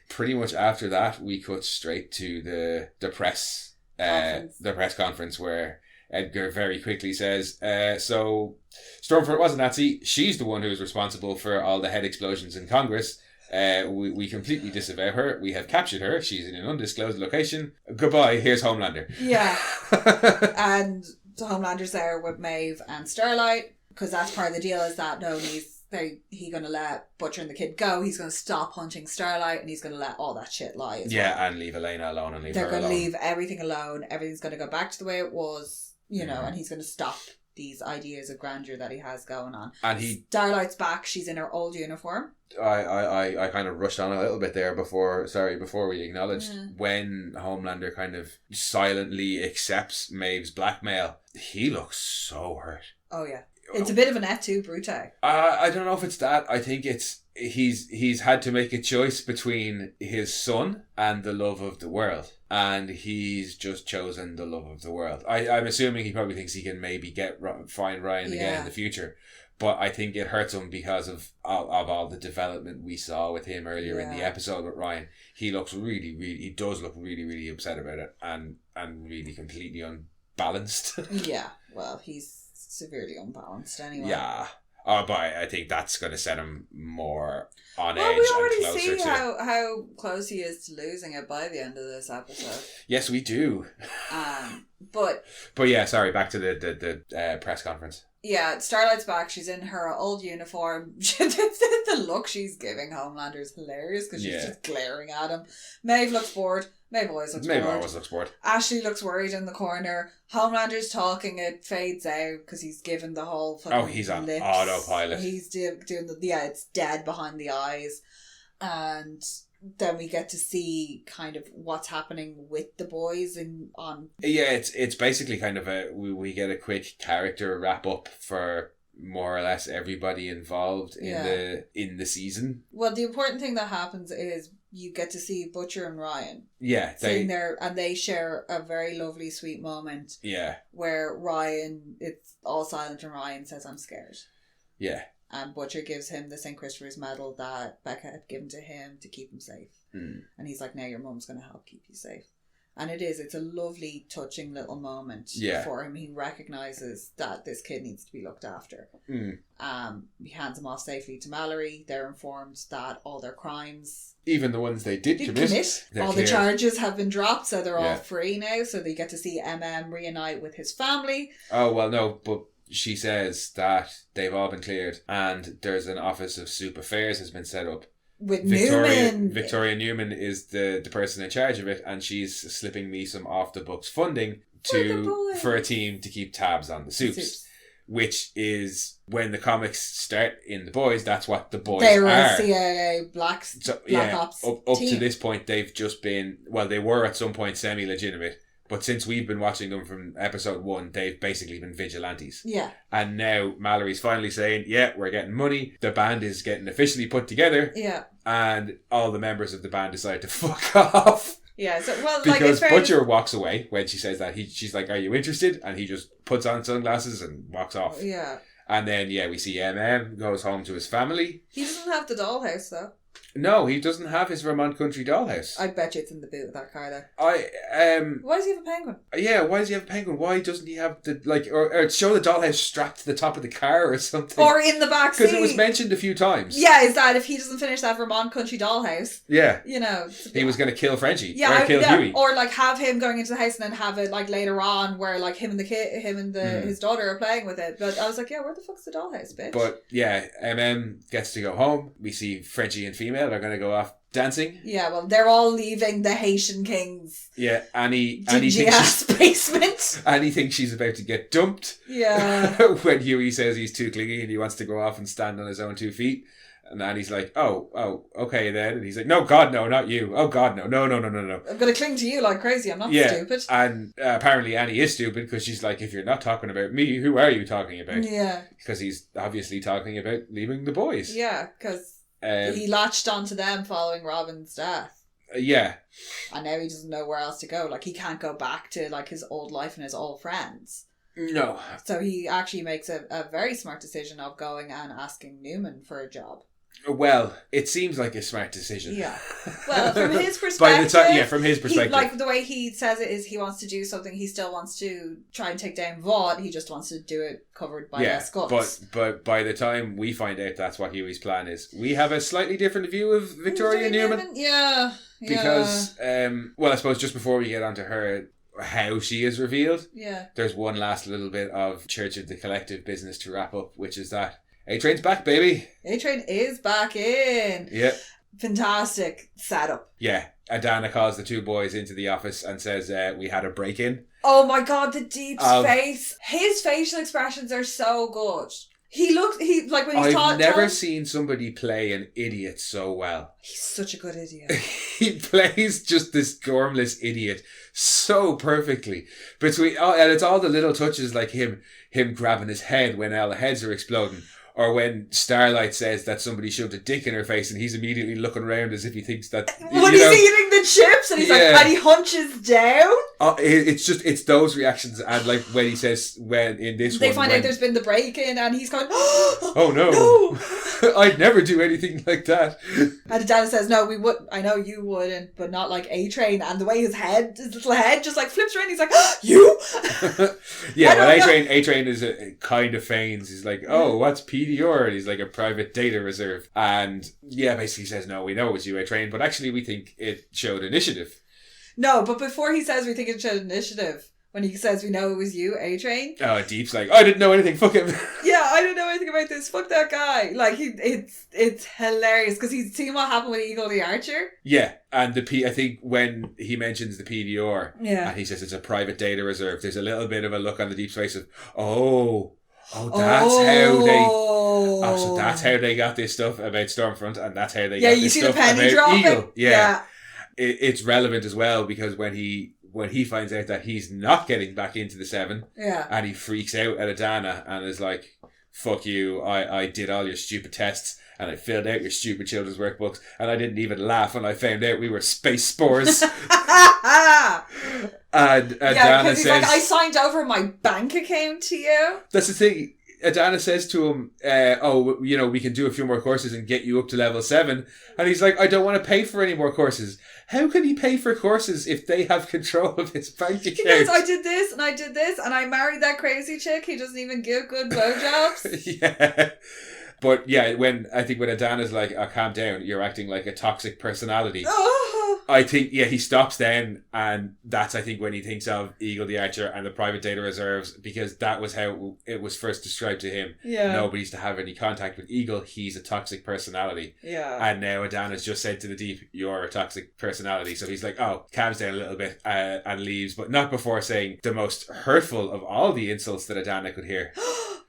Pretty much after that, we cut straight to the press conference where Edgar very quickly says, so Stormfront was a Nazi. She's the one who's responsible for all the head explosions in Congress. We completely disavow her. We have captured her. She's in an undisclosed location. Goodbye. Here's Homelander. Yeah. And Homelander's there with Maeve and Starlight, because that's part of the deal, is that no, he's going to let Butcher and the kid go. He's going to stop hunting Starlight, and he's going to let all that shit lie as well. And leave Elena alone and leave her alone. They're going to leave everything alone. Everything's going to go back to the way it was, and he's going to stop these ideas of grandeur that he has going on. And Starlight's back. She's in her old uniform. I kind of rushed on a little bit there before we acknowledged when Homelander kind of silently accepts Maeve's blackmail. He looks so hurt. Oh yeah. It's a bit of an et tu, Brute. I don't know if it's that. I think it's he's had to make a choice between his son and the love of the world, and he's just chosen the love of the world. I'm assuming he probably thinks he can maybe find Ryan again in the future, but I think it hurts him because of all the development we saw with him earlier in the episode with Ryan. He looks he does look really, really upset about it, and really completely unbalanced. Yeah, well, he's severely unbalanced anyway. Yeah. But I think that's going to set him more on edge. We already and closer see to... how close he is to losing it by the end of this episode. Yes, we do. But yeah, sorry, back to the press conference. Yeah, Starlight's back. She's in her old uniform. The look she's giving Homelander is hilarious because she's just glaring at him. Maeve looks bored. Maeve always looks bored. Ashley looks worried in the corner. Homelander's talking. It fades out because he's given the whole fucking he's on lips. autopilot. He's doing it's dead behind the eyes. And then we get to see kind of what's happening with the boys it's basically kind of we get a quick character wrap up for more or less everybody involved in the season. Well, the important thing that happens is you get to see Butcher and Ryan sitting there, and they share a very lovely sweet moment where Ryan, it's all silent and Ryan says, "I'm scared." And Butcher gives him the St. Christopher's medal that Becca had given to him to keep him safe. And he's like, now your mum's going to help keep you safe. And it's a lovely, touching little moment for him. He recognises that this kid needs to be looked after. He hands him off safely to Mallory. They're informed that all their crimes, even the ones they did commit, all the charges have been dropped, so they're all free now. So they get to see reunite with his family. Oh, well, no, but she says that they've all been cleared and there's an Office of Soup Affairs has been set up. With Newman. Victoria Newman is the person in charge of it, and she's slipping me some off the books funding for a team to keep tabs on the Supes. Which is when the comics start in The Boys, that's what the Boys they were are. A CIA Black Ops up to this point they've just been, well, they were at some point semi-legitimate, but since we've been watching them from episode 1, they've basically been vigilantes. Yeah. And now Mallory's finally saying, we're getting money. The band is getting officially put together. Yeah. And all the members of the band decide to fuck off. Yeah, because Butcher walks away when she says that. She's like, "Are you interested?" And he just puts on sunglasses and walks off. Yeah. And then, we see goes home to his family. He doesn't have the dollhouse, though. No, he doesn't have his Vermont country dollhouse. I bet you it's in the boot of that car there. Why does he have a penguin? Yeah, why does he have a penguin? Why doesn't he have or show the dollhouse strapped to the top of the car or something? Or in the back seat. Because it was mentioned a few times. Yeah, is that if he doesn't finish that Vermont country dollhouse? Yeah. He was going to kill Frenchie. Yeah, or kill Huey. Or have him going into the house and then have it later on where him and his daughter are playing with it. But I was like, where the fuck's the dollhouse, bitch? But gets to go home. We see Frenchie and female are going to go off dancing. Yeah, well, they're all leaving the Haitian King's Annie thinks basement. Annie thinks she's about to get dumped. Yeah. When Huey says he's too clingy and he wants to go off and stand on his own 2 feet. And Annie's like, oh, okay then. And he's like, no, God, no, not you. Oh, God, no. No. I'm going to cling to you like crazy. I'm not stupid. And apparently Annie is stupid because she's like, if you're not talking about me, who are you talking about? Yeah. Because he's obviously talking about leaving the boys. Yeah, because he latched onto them following Robin's death. Yeah. And now he doesn't know where else to go. He can't go back to his old life and his old friends. No. So he actually makes a very smart decision of going and asking Newman for a job. Well, it seems like a smart decision. Yeah. Well, from his perspective... from his perspective. Like, the way he says it is he wants to do something. He still wants to try and take down Vought. He just wants to do it covered by less guts. But by the time we find out that's what Huey's plan is, we have a slightly different view of Victoria Newman. Yeah. Because, I suppose just before we get onto her... how she is revealed. Yeah. There's one last little bit of Church of the Collective business to wrap up, which is that A-Train's back, baby. A-Train is back in. Yep. Fantastic setup. Yeah. Adana calls the two boys into the office and says, we had a break-in. Oh my god, the Deep's face. His facial expressions are so good. Like when he's I've never seen somebody play an idiot so well. He's such a good idiot. He plays just this gormless idiot so perfectly. And it's all the little touches like him grabbing his head when all the heads are exploding. Or when Starlight says that somebody shoved a dick in her face and he's immediately looking around as if he thinks that... When he's eating the chips and he's like, and he hunches down. It's those reactions. And like when he says, they find out there's been the break-in and he's going, oh no. I'd never do anything like that. And Dana says, no, we would. I know you wouldn't, but not like A-Train. And the way his little head just like flips around, he's like, you? Yeah, well, A-Train is a kind of feigns. He's like, oh, what's PDR? And he's like a private data reserve. And yeah, basically says, no, we know it was you, A-Train, but actually we think it showed initiative. No, but before he says we think it showed initiative, when he says we know it was you, A-Train. Oh, Deep's like, I didn't know anything, fuck him. Yeah, I didn't know anything about this, fuck that guy. Like, it's hilarious, because he's seen what happened with Eagle the Archer. Yeah, and I think when he mentions the PDR, and he says it's a private data reserve, there's a little bit of a look on the Deep's face of, so that's how they got this stuff about Stormfront, and that's how they got this stuff about Eagle. Yeah, you see the penny dropping? Yeah. It's relevant as well, because when he finds out that he's not getting back into the 7, and he freaks out at Adana and is like, fuck you, I did all your stupid tests and I filled out your stupid children's workbooks and I didn't even laugh when I found out we were space spores. And Adana says, like, I signed over my bank account to you. That's the thing. Adana says to him, we can do a few more courses and get you up to level 7. And he's like, I don't want to pay for any more courses. How can he pay for courses if they have control of his bank account? He goes, I did this and I did this and I married that crazy chick. He doesn't even give good blowjobs. Yeah. But yeah, when Adana's like, calm down, you're acting like a toxic personality. I think, he stops then, and that's, I think, when he thinks of Eagle the Archer and the private data reserves, because that was how it was first described to him. Yeah. Nobody's to have any contact with Eagle, he's a toxic personality. Yeah. And now Adana's just said to the Deep, you're a toxic personality. So he's like, calms down a little bit, and leaves, but not before saying the most hurtful of all the insults that Adana could hear.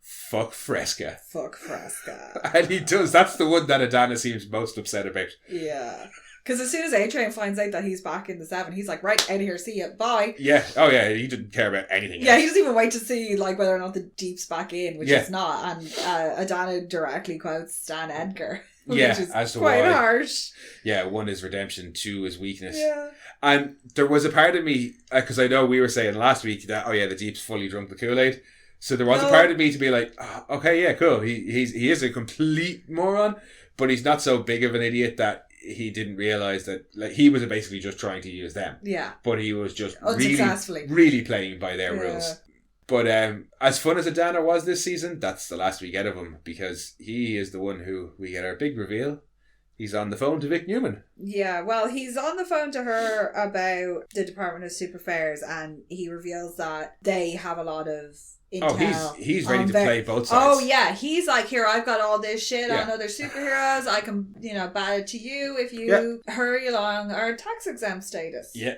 Fuck Fresca. Fuck Fresca. And he does. That's the one that Adana seems most upset about. Yeah. Because as soon as A-Train finds out that he's back in the 7, he's like, right, out of here, see ya, bye. Yeah. Oh, yeah, he didn't care about anything else. He doesn't even wait to see like whether or not the Deep's back in, which is not. And Adana directly quotes Stan Edgar. Which is as to quite harsh. Yeah, 1 is redemption, 2 is weakness. Yeah. And there was a part of me, because I know we were saying last week that, the Deep's fully drunk the Kool-Aid. So there was a part of me to be like, okay, yeah, cool. He is a complete moron, but he's not so big of an idiot that he didn't realise that, like, he was basically just trying to use them. Yeah. But he was just really playing by their rules. But as fun as Adana was this season, that's the last we get of him, because he is the one who we get our big reveal. He's on the phone to Vic Newman. Yeah, well, he's on the phone to her about the Department of Super Affairs, and he reveals that they have a lot of intel. He's ready to play both sides. Oh, yeah. He's like, here, I've got all this shit on other superheroes. I can, bat it to you if you hurry along our tax-exempt status. Yeah.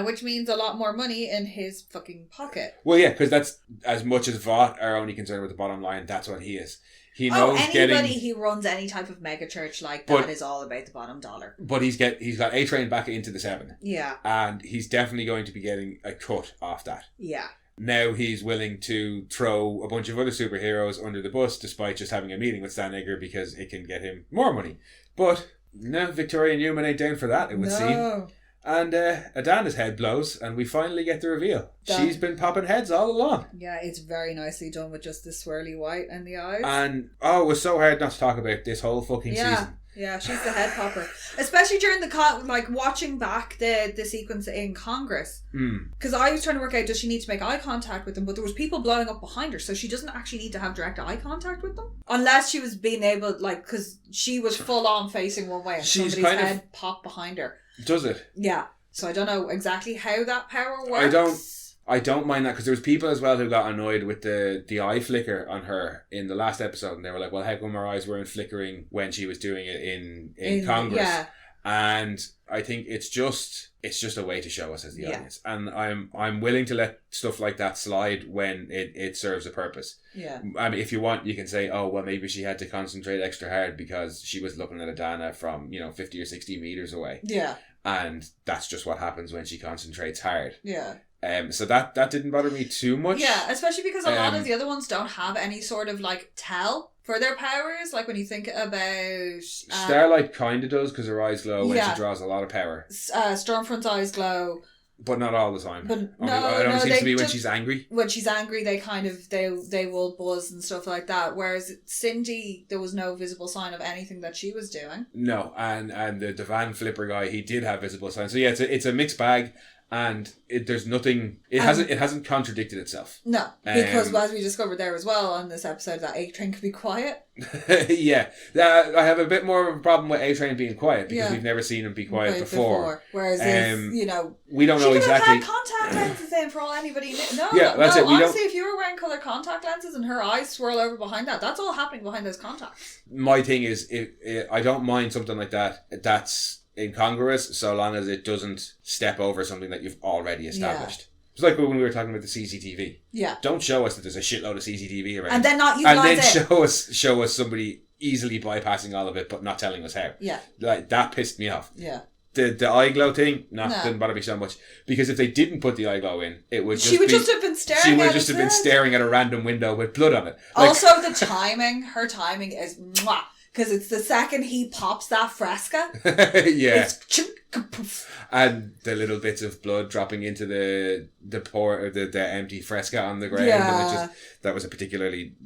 Which means a lot more money in his fucking pocket. Well, yeah, because that's, as much as Vought are only concerned with the bottom line, that's what he is. He knows anybody who runs any type of mega church like that is all about the bottom dollar. But he's got A-Train back into the 7. Yeah. And he's definitely going to be getting a cut off that. Yeah. Now he's willing to throw a bunch of other superheroes under the bus despite just having a meeting with Stan Edgar because it can get him more money. But no, Victoria Newman ain't down for that, it would seem. And Adana's head blows, and we finally get the reveal. She's been popping heads all along. Yeah, it's very nicely done with just the swirly white in the eyes. And, it was so hard not to talk about this whole fucking season. Yeah, she's the head popper. Especially during watching back the sequence in Congress. Because I was trying to work out, does she need to make eye contact with them? But there was people blowing up behind her, so she doesn't actually need to have direct eye contact with them. Unless she was being able, because she was full on facing one way and somebody's head popped behind her. Does it? Yeah. So I don't know exactly how that power works. I don't mind that, because there was people as well who got annoyed with the eye flicker on her in the last episode, and they were like, well, how come her eyes weren't flickering when she was doing it in Congress? Yeah. And I think it's just a way to show us as the audience. And I'm willing to let stuff like that slide when it serves a purpose. Yeah. I mean, if you want, you can say, oh, well, maybe she had to concentrate extra hard because she was looking at Adana from, 50 or 60 meters away. Yeah. And that's just what happens when she concentrates hard. Yeah. So that didn't bother me too much. Yeah, especially because a lot of the other ones don't have any sort of tell for their powers. Like when you think about Starlight kind of does, because her eyes glow when she draws a lot of power. Stormfront's eyes glow, but not all the time. But it only seems to be when she's angry. When she's angry, they kind of they will buzz and stuff like that. Whereas Cindy, there was no visible sign of anything that she was doing. No, and the van flipper guy, he did have visible signs. So yeah, it's a mixed bag. And there's nothing. It hasn't contradicted itself. No, because as we discovered there as well on this episode, that A-Train could be quiet. Yeah, I have a bit more of a problem with A-Train being quiet because we've never seen him be quiet before. Whereas, we don't know exactly. She could have had contact lenses in for all anybody knew. No, that's it. Honestly, if you were wearing colour contact lenses and her eyes swirl over behind that's all happening behind those contacts. My thing is, I don't mind something like that. That's incongruous, so long as it doesn't step over something that you've already established. Yeah. It's like when we were talking about the CCTV. Yeah. Don't show us that there's a shitload of CCTV around. And then not utilise it. And then show us somebody easily bypassing all of it, but not telling us how. Yeah. That pissed me off. Yeah. The eye glow thing, didn't bother me so much. Because if they didn't put the eye glow in, it would just She would just have been staring at it. She would just have been staring at a random window with blood on it. Also, the timing, her timing is mwah. Because it's the second he pops that fresca. Yeah. And the little bits of blood dropping into the empty fresca on the ground. Yeah. And that was a particularly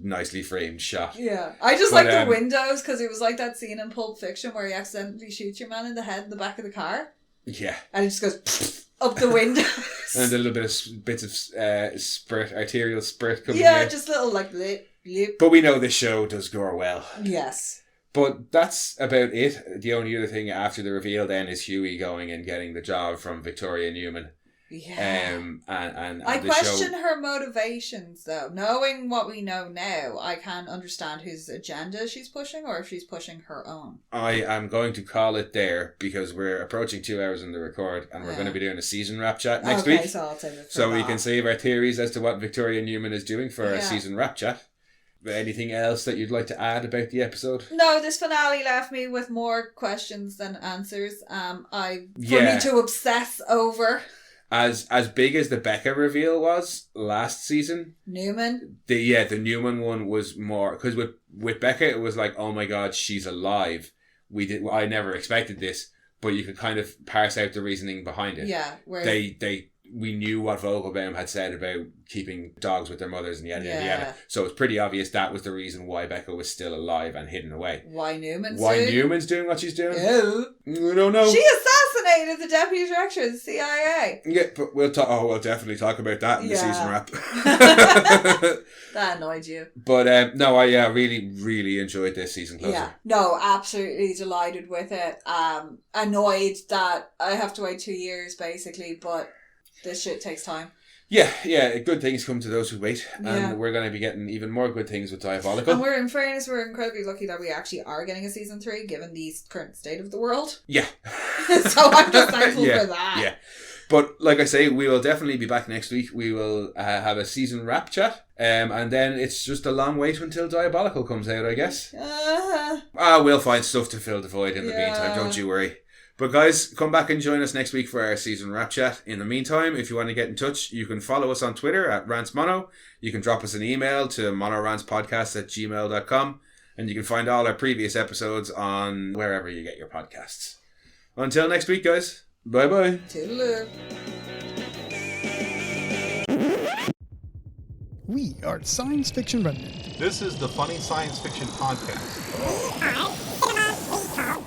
nicely framed shot. Yeah. I just like the windows, because it was like that scene in Pulp Fiction where he accidentally shoots your man in the head in the back of the car. Yeah. And it just goes up the windows. And a little bit of bits of arterial spurt coming out. Yeah, just little blip. But we know this show does gore well. Yes. But that's about it. The only other thing after the reveal then is Huey going and getting the job from Victoria Newman. Yeah. And I question her motivations though. Knowing what we know now, I can't understand whose agenda she's pushing or if she's pushing her own. I am going to call it there because we're approaching 2 hours in the record and we're going to be doing a season wrap chat next week. So I'll save it for so that. We can save our theories as to what Victoria Newman is doing for a season wrap chat. Anything else that you'd like to add about the episode? No, this finale left me with more questions than answers. For me to obsess over. As big as the Becca reveal was last season, Newman. The Newman one was more because with Becca it was like, oh my god, she's alive. I never expected this, but you could kind of parse out the reasoning behind it. Yeah, we knew what Vogelbaum had said about keeping dogs with their mothers and yada. So it's pretty obvious that was the reason why Becca was still alive and hidden away. Why Newman's doing what she's doing? No. We don't know. She assassinated the deputy director of the CIA. Yeah, but we'll definitely talk about that in the season wrap. That annoyed you. But no, I really, really enjoyed this season closer. Yeah, no, absolutely delighted with it. Annoyed that I have to wait 2 years basically, but this shit takes time. Yeah, good things come to those who wait. And we're going to be getting even more good things with Diabolical. And we're incredibly lucky that we actually are getting a season 3 given the current state of the world. Yeah. So I'm just thankful for that. Yeah. But like I say, we will definitely be back next week. We will have a season wrap chat. And then it's just a long wait until Diabolical comes out, I guess. We'll find stuff to fill the void in the meantime, don't you worry. But guys, come back and join us next week for our season wrap chat. In the meantime, if you want to get in touch, you can follow us on Twitter at rantsmono. You can drop us an email to monorantspodcast@gmail.com. And you can find all our previous episodes on wherever you get your podcasts. Until next week, guys. Bye-bye. Toodaloo. We are Science Fiction Remnant. This is the Funny Science Fiction Podcast.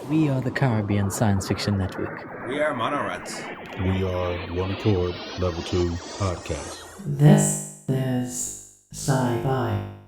We are the Caribbean Science Fiction Network. We are Monorats. We are One Accord Level 2 Podcast. This is Sci-Fi.